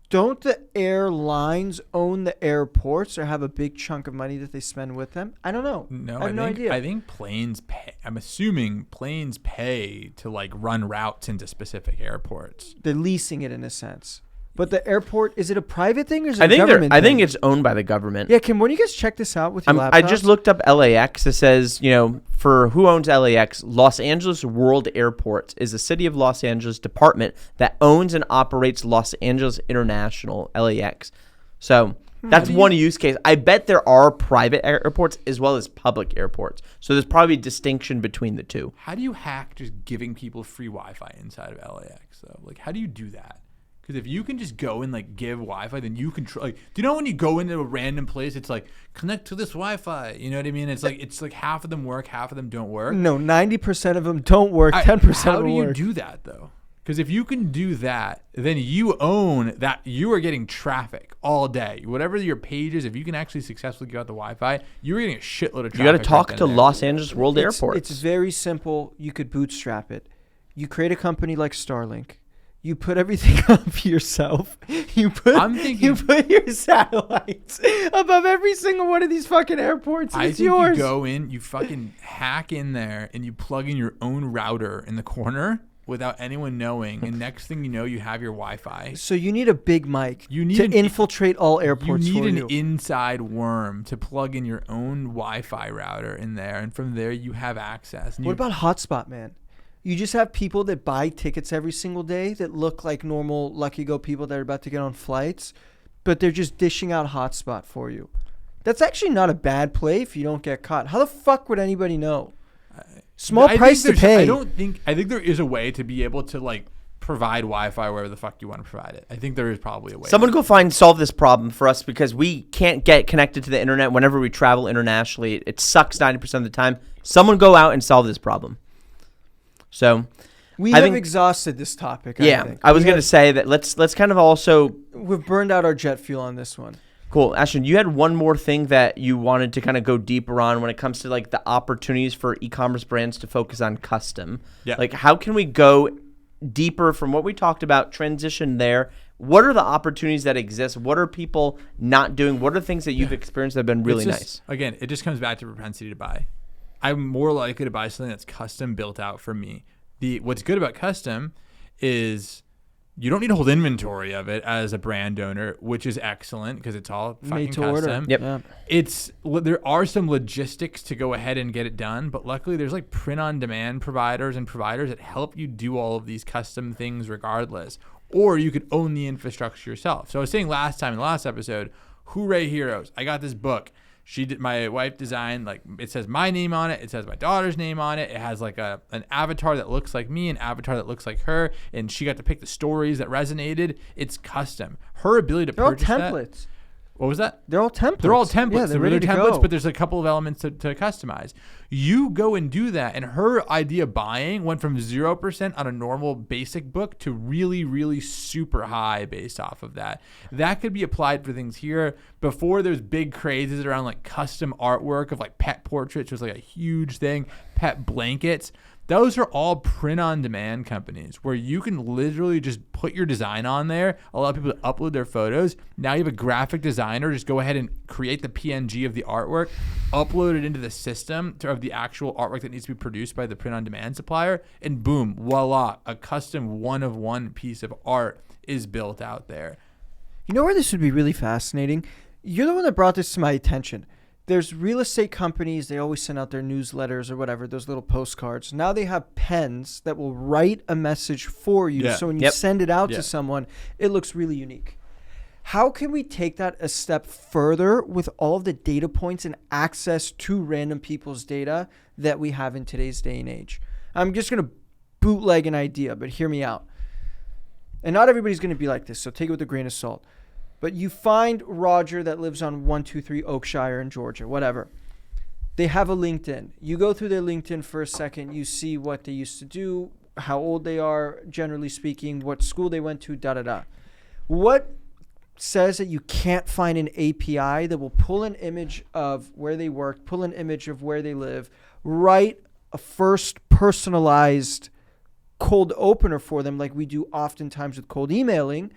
Don't the airlines own the airports or have a big chunk of money that they spend with them? I don't know. I have no idea. I think planes pay. I'm assuming planes pay to like run routes into specific airports. They're leasing it in a sense. But the airport, is it a private thing or is it a government thing? I think it's owned by the government. Yeah, Kim, when you guys check this out with your laptop? I just looked up LAX. It says, for who owns LAX, Los Angeles World Airports is the City of Los Angeles department that owns and operates Los Angeles International, LAX. So that's one use case. I bet there are private airports as well as public airports. So there's probably a distinction between the two. How do you hack just giving people free Wi-Fi inside of LAX, though? Like, how do you do that? Because if you can just go and like give Wi-Fi, then you control. Like, do you know when you go into a random place, it's like connect to this Wi-Fi. You know what I mean? It's like half of them work, half of them don't work. No, 90% of them don't work. 10% of them work. How do you do that though? Because if you can do that, then you own that. You are getting traffic all day. Whatever your page is, if you can actually successfully give out the Wi-Fi, you're getting a shitload of traffic. You got to talk to Los Angeles World Airports. It's very simple. You could bootstrap it. You create a company like Starlink. You put everything up yourself. You put your satellites above every single one of these fucking airports. And it's yours. You go in, you fucking hack in there, and you plug in your own router in the corner without anyone knowing. And next thing you know, you have your Wi-Fi. So you need a big mic to infiltrate all airports. You need an inside worm to plug in your own Wi-Fi router in there, and from there you have access. What about Hotspot, man? You just have people that buy tickets every single day that look like normal Lucky Go people that are about to get on flights, but they're just dishing out Hotspot for you. That's actually not a bad play if you don't get caught. How the fuck would anybody know? Small price to pay. I think there is a way to be able to like provide Wi-Fi wherever the fuck you want to provide it. I think there is probably a way. Someone go solve this problem for us because we can't get connected to the internet whenever we travel internationally. It sucks 90% of the time. Someone go out and solve this problem. So we have exhausted this topic. I was going to say that let's kind of also... We've burned out our jet fuel on this one. Cool. Ashton, you had one more thing that you wanted to kind of go deeper on when it comes to like the opportunities for e-commerce brands to focus on custom. Yeah. Like how can we go deeper from what we talked about, transition there? What are the opportunities that exist? What are people not doing? What are things that you've experienced that have been really nice? Again, it just comes back to propensity to buy. I'm more likely to buy something that's custom built out for me. What's good about custom is You don't need to hold inventory of it as a brand owner, which is excellent because it's all fucking Made to order. custom. Yep. Yeah. There are some logistics to go ahead and get it done, but luckily there's like print-on-demand providers that help you do all of these custom things regardless. Or you could own the infrastructure yourself. So I was saying last time in the last episode, Hooray Heroes. I got this book. My wife designed, like, it says my name on it. It says my daughter's name on it. It has like an avatar that looks like me, an avatar that looks like her, and she got to pick the stories that resonated. It's custom. Her ability to purchase all templates. that. What was that? They're all templates. They're all templates. Yeah, they're ready to templates, go. but there's a couple of elements to customize. You go and do that, and her idea of buying went from 0% on a normal basic book to really, really super high based off of that. That could be applied for things here. Before, there's big crazes around like custom artwork of like pet portraits, which was like a huge thing, pet blankets. Those are all print-on-demand companies where you can literally just put your design on there, allow people to upload their photos. Now you have a graphic designer. Just go ahead and create the PNG of the artwork, upload it into the system of the actual artwork that needs to be produced by the print-on-demand supplier, and boom, voila, a custom one-of-one piece of art is built out there. You know where this would be really fascinating? You're the one that brought this to my attention. There's real estate companies, they always send out their newsletters or whatever, those little postcards. Now they have pens that will write a message for you. Yeah. So when you send it out to someone, it looks really unique. How can we take that a step further with all of the data points and access to random people's data that we have in today's day and age? I'm just going to bootleg an idea, but hear me out. And not everybody's going to be like this, so take it with a grain of salt. But you find Roger that lives on 123 Oakshire in Georgia, whatever. They have a LinkedIn. You go through their LinkedIn for a second. You see what they used to do, how old they are, generally speaking, what school they went to, da-da-da. What says that you can't find an API that will pull an image of where they work, pull an image of where they live, write a first personalized cold opener for them like we do oftentimes with cold emailing,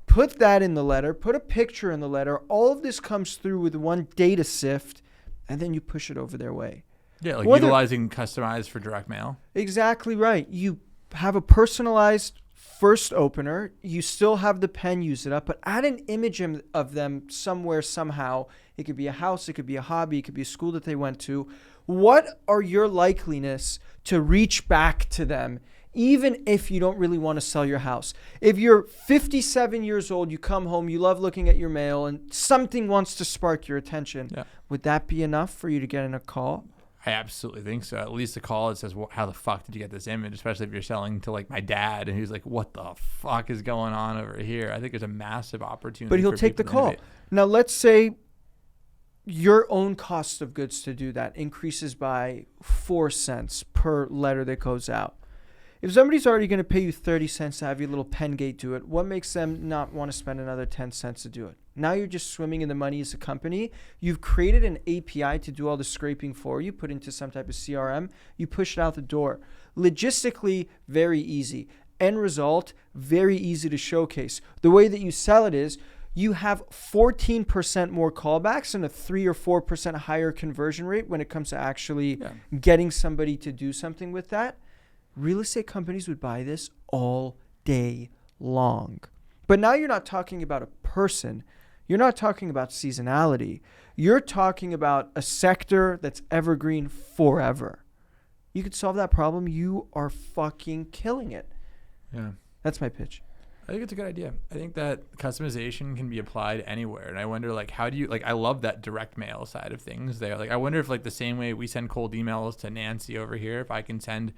put that in the letter, put a picture in the letter. All of this comes through with one data sift, and then you push it over their way. Yeah, like utilizing customized for direct mail. Exactly right. You have a personalized first opener. You still have the pen, use it up, but add an image of them somewhere, somehow. It could be a house, it could be a hobby, it could be a school that they went to. What are your likeliness to reach back to them, even if you don't really want to sell your house? If you're 57 years old, you come home, you love looking at your mail, and something wants to spark your attention, would that be enough for you to get in a call? I absolutely think so. At least a call that says, well, how the fuck did you get this image? Especially if you're selling to like my dad and he's like, what the fuck is going on over here? I think there's a massive opportunity. But he'll take the call. Now, let's say your own cost of goods to do that increases by 4 cents per letter that goes out. If somebody's already going to pay you 30 cents to have your little pen gate do it, what makes them not want to spend another 10 cents to do it? Now you're just swimming in the money as a company. You've created an API to do all the scraping for you, put into some type of CRM. You push it out the door. Logistically, very easy. End result, very easy to showcase. The way that you sell it is you have 14% more callbacks and a 3 or 4% higher conversion rate when it comes to actually getting somebody to do something with that. Real estate companies would buy this all day long. But now you're not talking about a person. You're not talking about seasonality. You're talking about a sector that's evergreen forever. You could solve that problem. You are fucking killing it. Yeah. That's my pitch. I think it's a good idea. I think that customization can be applied anywhere. And I wonder, like, how do you, like, I love that direct mail side of things there. Like, I wonder if, like, the same way we send cold emails to Nancy over here, if I can send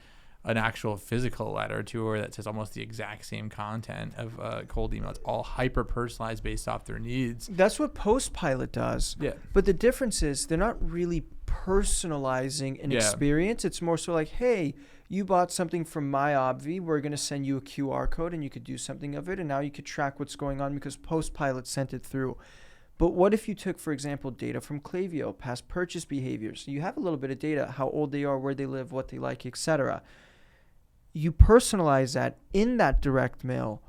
an actual physical letter to her that says almost the exact same content of a cold email. It's all hyper personalized based off their needs. That's what Postpilot does. Yeah. But the difference is they're not really personalizing an experience. It's more so like, hey, you bought something from MyObvi. We're going to send you a QR code and you could do something of it. And now you could track what's going on because Postpilot sent it through. But what if you took, for example, data from Klaviyo, past purchase behaviors? So you have a little bit of data, how old they are, where they live, what they like, etc. You personalize that in that direct mail,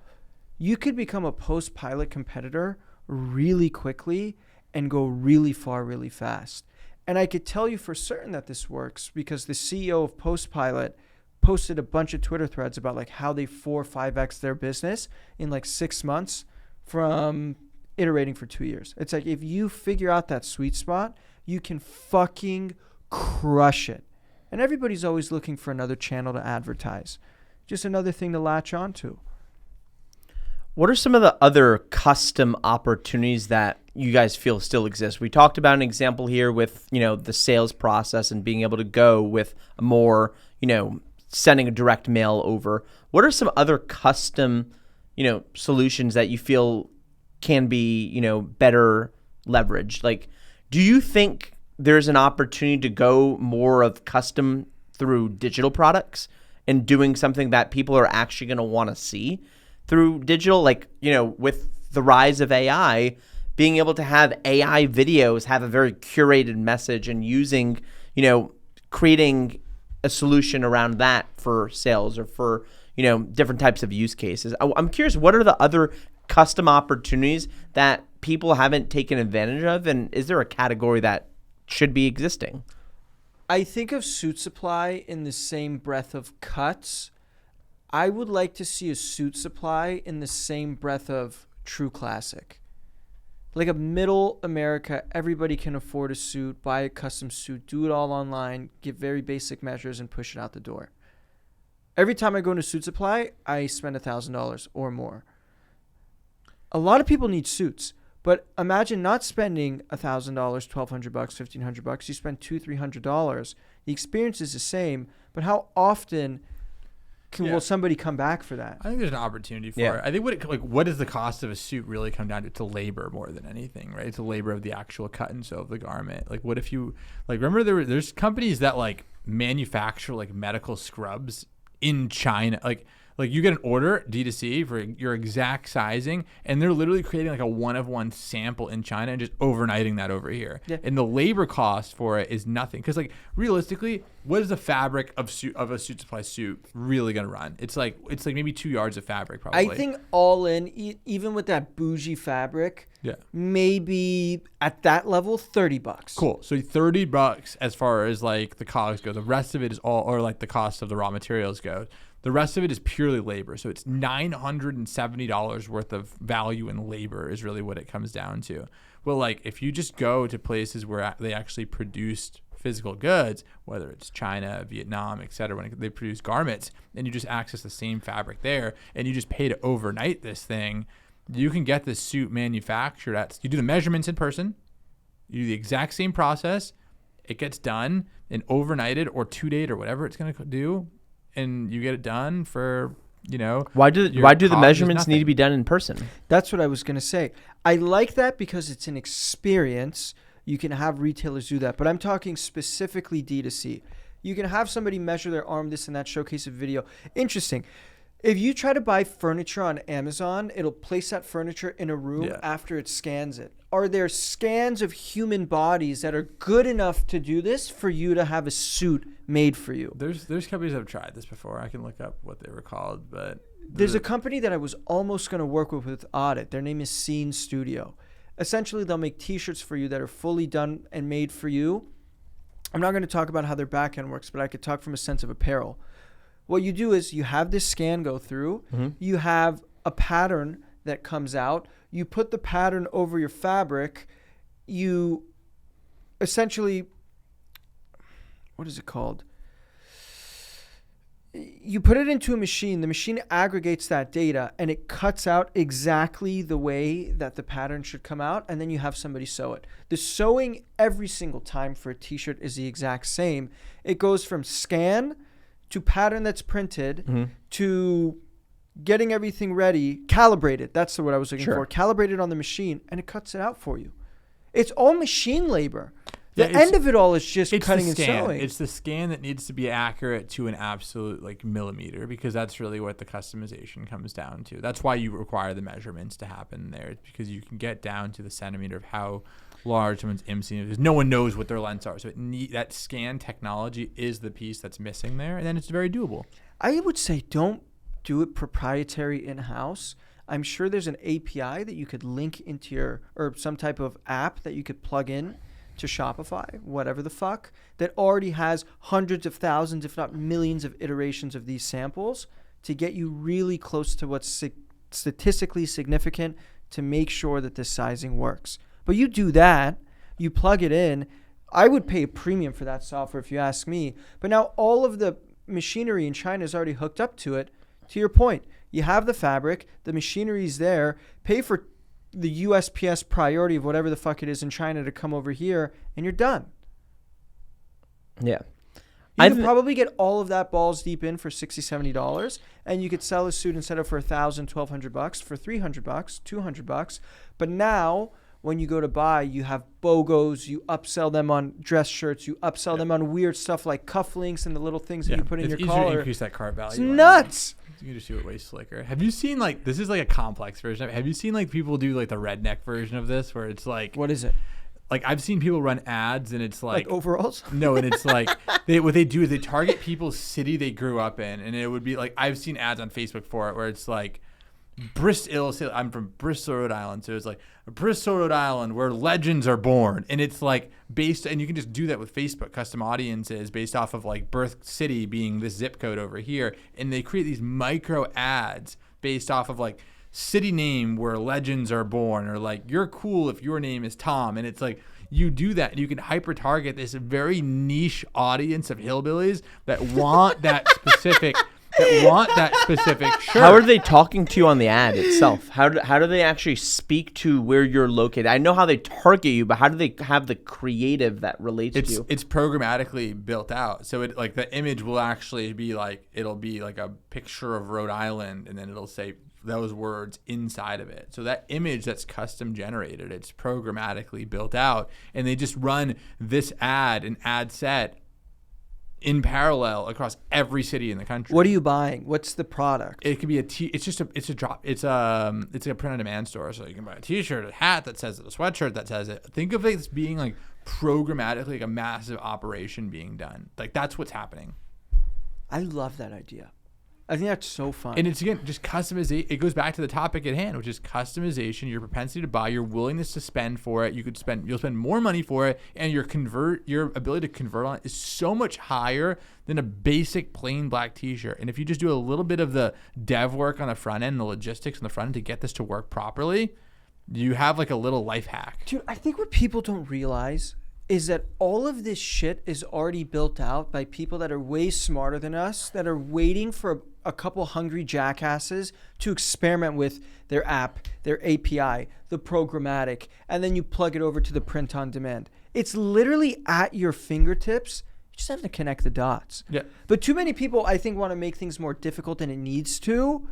you could become a Postpilot competitor really quickly and go really far, really fast. And I could tell you for certain that this works because the CEO of Postpilot posted a bunch of Twitter threads about like how they 4 or 5x their business in like 6 months from iterating for 2 years. It's like if you figure out that sweet spot, you can fucking crush it. And everybody's always looking for another channel to advertise. Just another thing to latch onto. What are some of the other custom opportunities that you guys feel still exist? We talked about an example here with, the sales process and being able to go with a more, sending a direct mail over. What are some other custom, solutions that you feel can be, better leveraged? Like, do you think there's an opportunity to go more of custom through digital products and doing something that people are actually going to want to see through digital? Like, with the rise of AI, being able to have AI videos have a very curated message and using, creating a solution around that for sales or for, different types of use cases. I'm curious, what are the other custom opportunities that people haven't taken advantage of? And is there a category that should be existing? I think of Suit Supply in the same breath of Cuts. I would like to see a Suit Supply in the same breath of True Classic. Like a middle America, everybody can afford a suit, buy a custom suit, do it all online, give very basic measures, and push it out the door. Every time I go into Suit Supply, I spend $1,000 or more. A lot of people need suits, but imagine not spending $1,000, $1,200, $1,500. You spend $200-$300. The experience is the same, but how often will somebody come back for that? I think there's an opportunity for it. I think what does the cost of a suit really come down to? To labor more than anything, right? It's the labor of the actual cut and sew of the garment. Like, what if you remember there's companies that like manufacture like medical scrubs in China, like you get an order D2C for your exact sizing, and they're literally creating like a one-of-one sample in China and just overnighting that over here. Yeah. And the labor cost for it is nothing. Because like realistically, what is the fabric of a Suit Supply suit really gonna run? It's like maybe 2 yards of fabric probably. I think all in, even with that bougie fabric, maybe at that level, $30. Cool. So $30 as far as like the costs go. The rest of it is all, or like the cost of the raw materials goes. The rest of it is purely labor. So it's $970 worth of value in labor is really what it comes down to. Well, like if you just go to places where they actually produced physical goods, whether it's China, Vietnam, et cetera, when they produce garments, and you just access the same fabric there, and you just pay to overnight this thing, you can get this suit manufactured you do the measurements in person, you do the exact same process, it gets done and overnighted or 2-day or whatever it's going to do, and you get it done for, why do the measurements need to be done in person? That's what I was going to say. I like that because it's an experience. You can have retailers do that, but I'm talking specifically D2C. You can have somebody measure their arm, this and that, showcase a video. Interesting. If you try to buy furniture on Amazon, it'll place that furniture in a room after it scans it. Are there scans of human bodies that are good enough to do this for you to have a suit made for you? There's companies that have tried this before. I can look up what they were called, but there's a company that I was almost going to work with Audit. Their name is Scene Studio. Essentially, they'll make T-shirts for you that are fully done and made for you. I'm not going to talk about how their back end works, but I could talk from a sense of apparel. What you do is you have this scan go through. Mm-hmm. You have a pattern that comes out. You put the pattern over your fabric. You essentially, what is it called? You put it into a machine. The machine aggregates that data, and it cuts out exactly the way that the pattern should come out, and then you have somebody sew it. The sewing every single time for a T-shirt is the exact same. It goes from scan to pattern that's printed to getting everything ready, calibrated. That's the word I was looking for. Calibrated on the machine, and it cuts it out for you. It's all machine labor. The end of it all is just cutting and sewing. It's the scan that needs to be accurate to an absolute like millimeter, because that's really what the customization comes down to. That's why you require the measurements to happen there. It's because you can get down to the centimeter of how large someone's MC is. No one knows what their lengths are. So that scan technology is the piece that's missing there, and then it's very doable. I would say don't do it proprietary in-house. I'm sure there's an API that you could link into or some type of app that you could plug in to Shopify, whatever the fuck, that already has hundreds of thousands, if not millions of iterations of these samples to get you really close to what's statistically significant to make sure that this sizing works. But you do that, you plug it in. I would pay a premium for that software if you ask me. But now all of the machinery in China is already hooked up to it. To your point, you have the fabric, the machinery's there, pay for the USPS priority of whatever the fuck it is in China to come over here, and you're done. Yeah. You could probably get all of that balls deep in for $60, $70, and you could sell a suit instead of for $1,000, $1,200 for $300, $200. But now, when you go to buy, you have BOGOs, you upsell them on dress shirts, you upsell them on weird stuff like cufflinks and the little things that you put in your collar. It's easier to increase that cart value. It's nuts. You can just do it way slicker. Have you seen like, this is like a complex version of it. Have you seen like people do like the redneck version of this where it's like. What is it? Like I've seen people run ads and it's like overalls? No, and it's like what they do is they target people's city they grew up in, and it would be like I've seen ads on Facebook for it where it's like Bristol. I'm from Bristol, Rhode Island, so it's like Bristol, Rhode Island, where legends are born, and it's like based, and you can just do that with Facebook custom audiences based off of like birth city being this zip code over here, and they create these micro ads based off of like city name where legends are born, or like you're cool if your name is Tom, and it's like you do that and you can hyper target this very niche audience of hillbillies that want that specific shirt. How are they talking to you on the ad itself? How do they actually speak to where you're located? I know how they target you, but how do they have the creative that relates to you? It's programmatically built out. So it like the image will actually be like, it'll be like a picture of Rhode Island, and then it'll say those words inside of it. So that image that's custom generated, it's programmatically built out, and they just run this an ad set in parallel across every city in the country. What are you buying? What's the product? It could be it's a print on demand store. So you can buy a t-shirt, a hat that says it, a sweatshirt that says it. Think of it as being like programmatically like a massive operation being done. Like that's what's happening. I love that idea. I think that's so fun. And it's, again, just customization. It goes back to the topic at hand, which is customization, your propensity to buy, your willingness to spend for it. You'll spend more money for it, and your ability to convert on it is so much higher than a basic plain black t-shirt. And if you just do a little bit of the dev work on the front end, the logistics on the front end to get this to work properly, you have like a little life hack. Dude, I think what people don't realize is that all of this shit is already built out by people that are way smarter than us, that are waiting for a couple hungry jackasses to experiment with their app, their API, the programmatic, and then you plug it over to the print on demand. It's literally at your fingertips. You just have to connect the dots. Yeah. But too many people, I think, want to make things more difficult than it needs to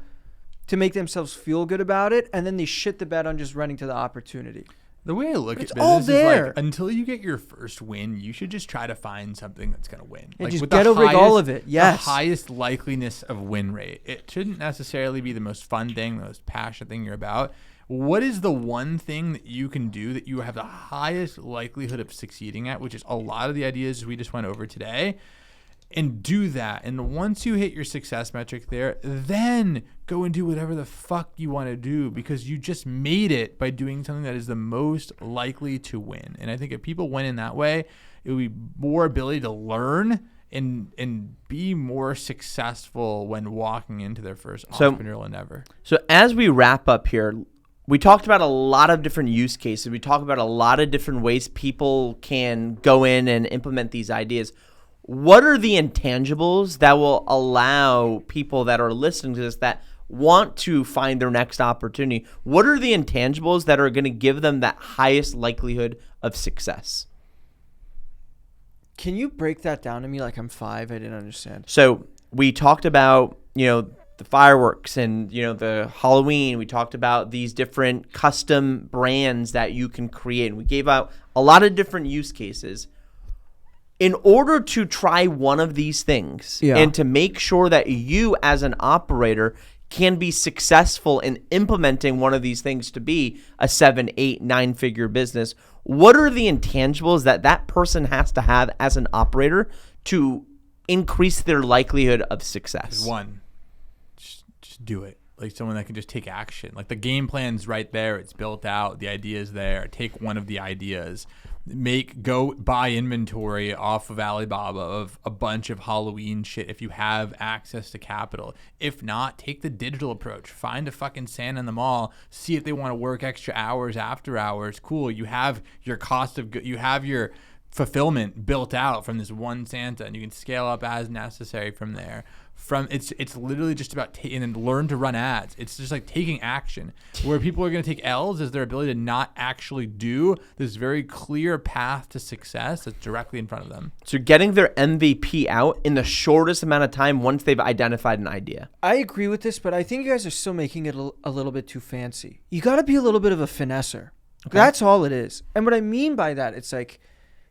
make themselves feel good about it, and then they shit the bed on just running to the opportunity. The way I look at all business is there. like, until you get your first win, you should just try to find something that's going to win. And like just with ghetto rig all of it. Yes. The highest likeliness of win rate. It shouldn't necessarily be the most fun thing, the most passionate thing you're about. What is the one thing that you can do that you have the highest likelihood of succeeding at, which is a lot of the ideas we just went over today, and do that. And once you hit your success metric there, then go and do whatever the fuck you want to do, because you just made it by doing something that is the most likely to win. And I think if people went in that way, it would be more ability to learn and be more successful when walking into their first entrepreneurial endeavor. So as we wrap up here, we talked about a lot of different use cases. We talked about a lot of different ways people can go in and implement these ideas. What are the intangibles that will allow people that are listening to this that want to find their next opportunity? What are the intangibles that are going to give them that highest likelihood of success? Can you break that down to me like I'm 5? I didn't understand. So we talked about, the fireworks and, the Halloween. We talked about these different custom brands that you can create. We gave out a lot of different use cases. In order to try one of these things and to make sure that you as an operator can be successful in implementing one of these things to be a 7, 8, 9-figure business, what are the intangibles that person has to have as an operator to increase their likelihood of success? One, just do it. Like someone that can just take action. Like the game plan's right there. It's built out. The idea's there. Take one of the ideas. Go buy inventory off of Alibaba of a bunch of Halloween shit if you have access to capital. If not, take the digital approach. Find a fucking Santa in the mall. See if they want to work extra hours after hours. Cool. You have your cost of you have your fulfillment built out from this one Santa, and you can scale up as necessary from there. It's literally just about and learn to run ads. It's just like taking action. Where people are going to take L's is their ability to not actually do this very clear path to success that's directly in front of them. So getting their MVP out in the shortest amount of time once they've identified an idea. I agree with this, but I think you guys are still making it a little bit too fancy. You got to be a little bit of a finesser. Okay. That's all it is. And what I mean by that, it's like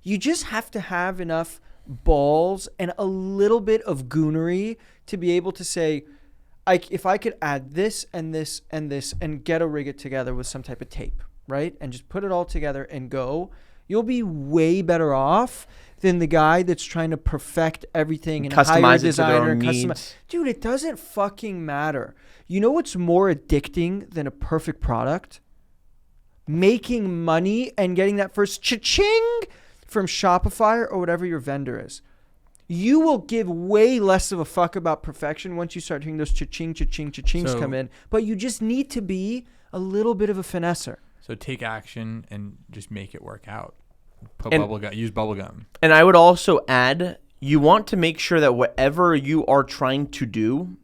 you just have to have enough balls and a little bit of goonery to be able to say, if I could add this and this and this and get a rig it together with some type of tape, right? And just put it all together and go, you'll be way better off than the guy that's trying to perfect everything and hire a designer and customize. Dude, it doesn't fucking matter. You know what's more addicting than a perfect product? Making money and getting that first cha-ching from Shopify or whatever your vendor is. You will give way less of a fuck about perfection once you start hearing those cha-ching, cha-ching, cha-chings come in. But you just need to be a little bit of a finesser. So take action and just make it work out. Use bubble gum. And I would also add, you want to make sure that whatever you are trying to do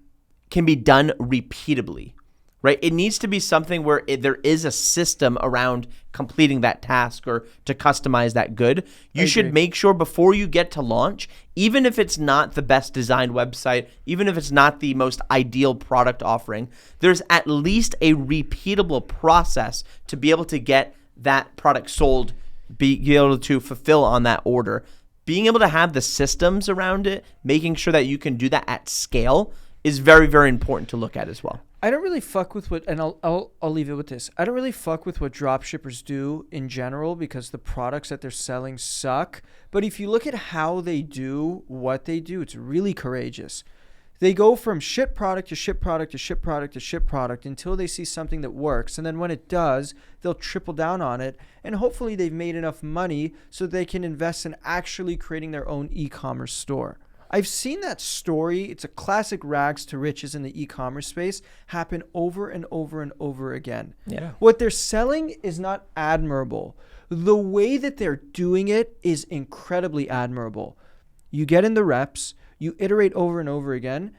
can be done repeatably. Right? It needs to be something where there is a system around completing that task or to customize that good. You should make sure before you get to launch, even if it's not the best designed website, even if it's not the most ideal product offering, there's at least a repeatable process to be able to get that product sold, be able to fulfill on that order. Being able to have the systems around it, making sure that you can do that at scale is very, very important to look at as well. I don't really fuck with and I'll leave it with this. I don't really fuck with what dropshippers do in general because the products that they're selling suck. But if you look at how they do what they do, it's really courageous. They go from ship product to ship product to ship product to ship product until they see something that works. And then when it does, they'll triple down on it. And hopefully they've made enough money so they can invest in actually creating their own e-commerce store. I've seen that story. It's a classic rags to riches in the e-commerce space happen over and over and over again. Yeah. What they're selling is not admirable. The way that they're doing it is incredibly admirable. You get in the reps, you iterate over and over again.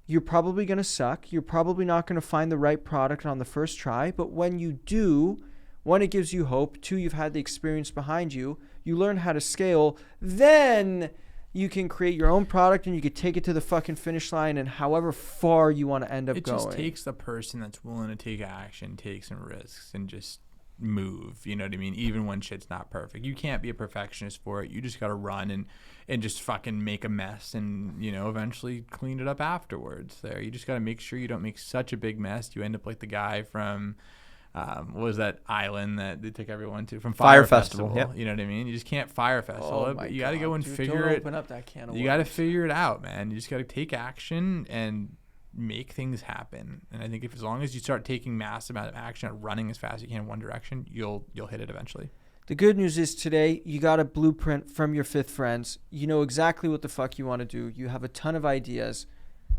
You're probably going to suck. You're probably not going to find the right product on the first try. But when you do, one, it gives you hope. Two, you've had the experience behind you. You learn how to scale. Then you can create your own product and you can take it to the fucking finish line and however far you want to end up going. It just takes the person that's willing to take action, take some risks, and just move. You know what I mean? Even when shit's not perfect. You can't be a perfectionist for it. You just got to run and just fucking make a mess and, you know, eventually clean it up afterwards there. You just got to make sure you don't make such a big mess. You end up like the guy from... what was that island that they took everyone to from Fire Festival? Yep. You know what I mean? You just can't Fire Festival it, but you got to go and figure it. Open up that can of you got to figure it out, man. You just got to take action and make things happen. And I think as long as you start taking massive amount of action and running as fast as you can in one direction, you'll hit it eventually. The good news is today you got a blueprint from your fifth friends. You know exactly what the fuck you want to do. You have a ton of ideas.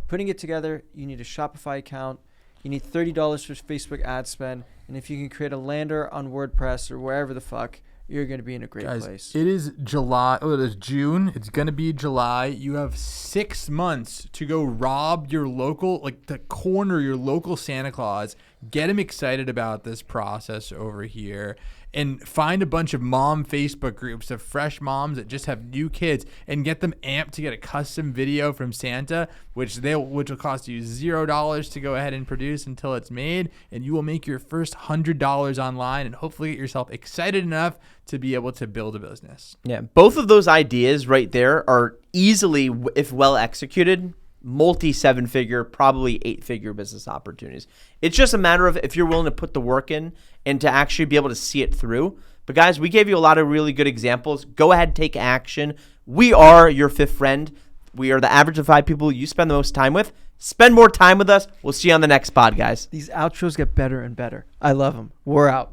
Putting it together, you need a Shopify account. You need $30 for Facebook ad spend. And if you can create a lander on WordPress or wherever the fuck, you're going to be in a great place. It is July. Oh, it is June. It's going to be July. You have 6 months to go rob your local, like to corner your local Santa Claus. Get him excited about this process over here. And find a bunch of mom Facebook groups of fresh moms that just have new kids and get them amped to get a custom video from Santa, which will cost you $0 to go ahead and produce until it's made. And you will make your first $100 online and hopefully get yourself excited enough to be able to build a business. Yeah, both of those ideas right there are easily, if well executed, multi-7-figure, probably 8-figure business opportunities. It's just a matter of if you're willing to put the work in and to actually be able to see it through. But guys, we gave you a lot of really good examples. Go ahead, take action. We are your fifth friend. We are the average of 5 people you spend the most time with. Spend more time with us. We'll see you on the next pod, guys. These outros get better and better. I love them. We're out.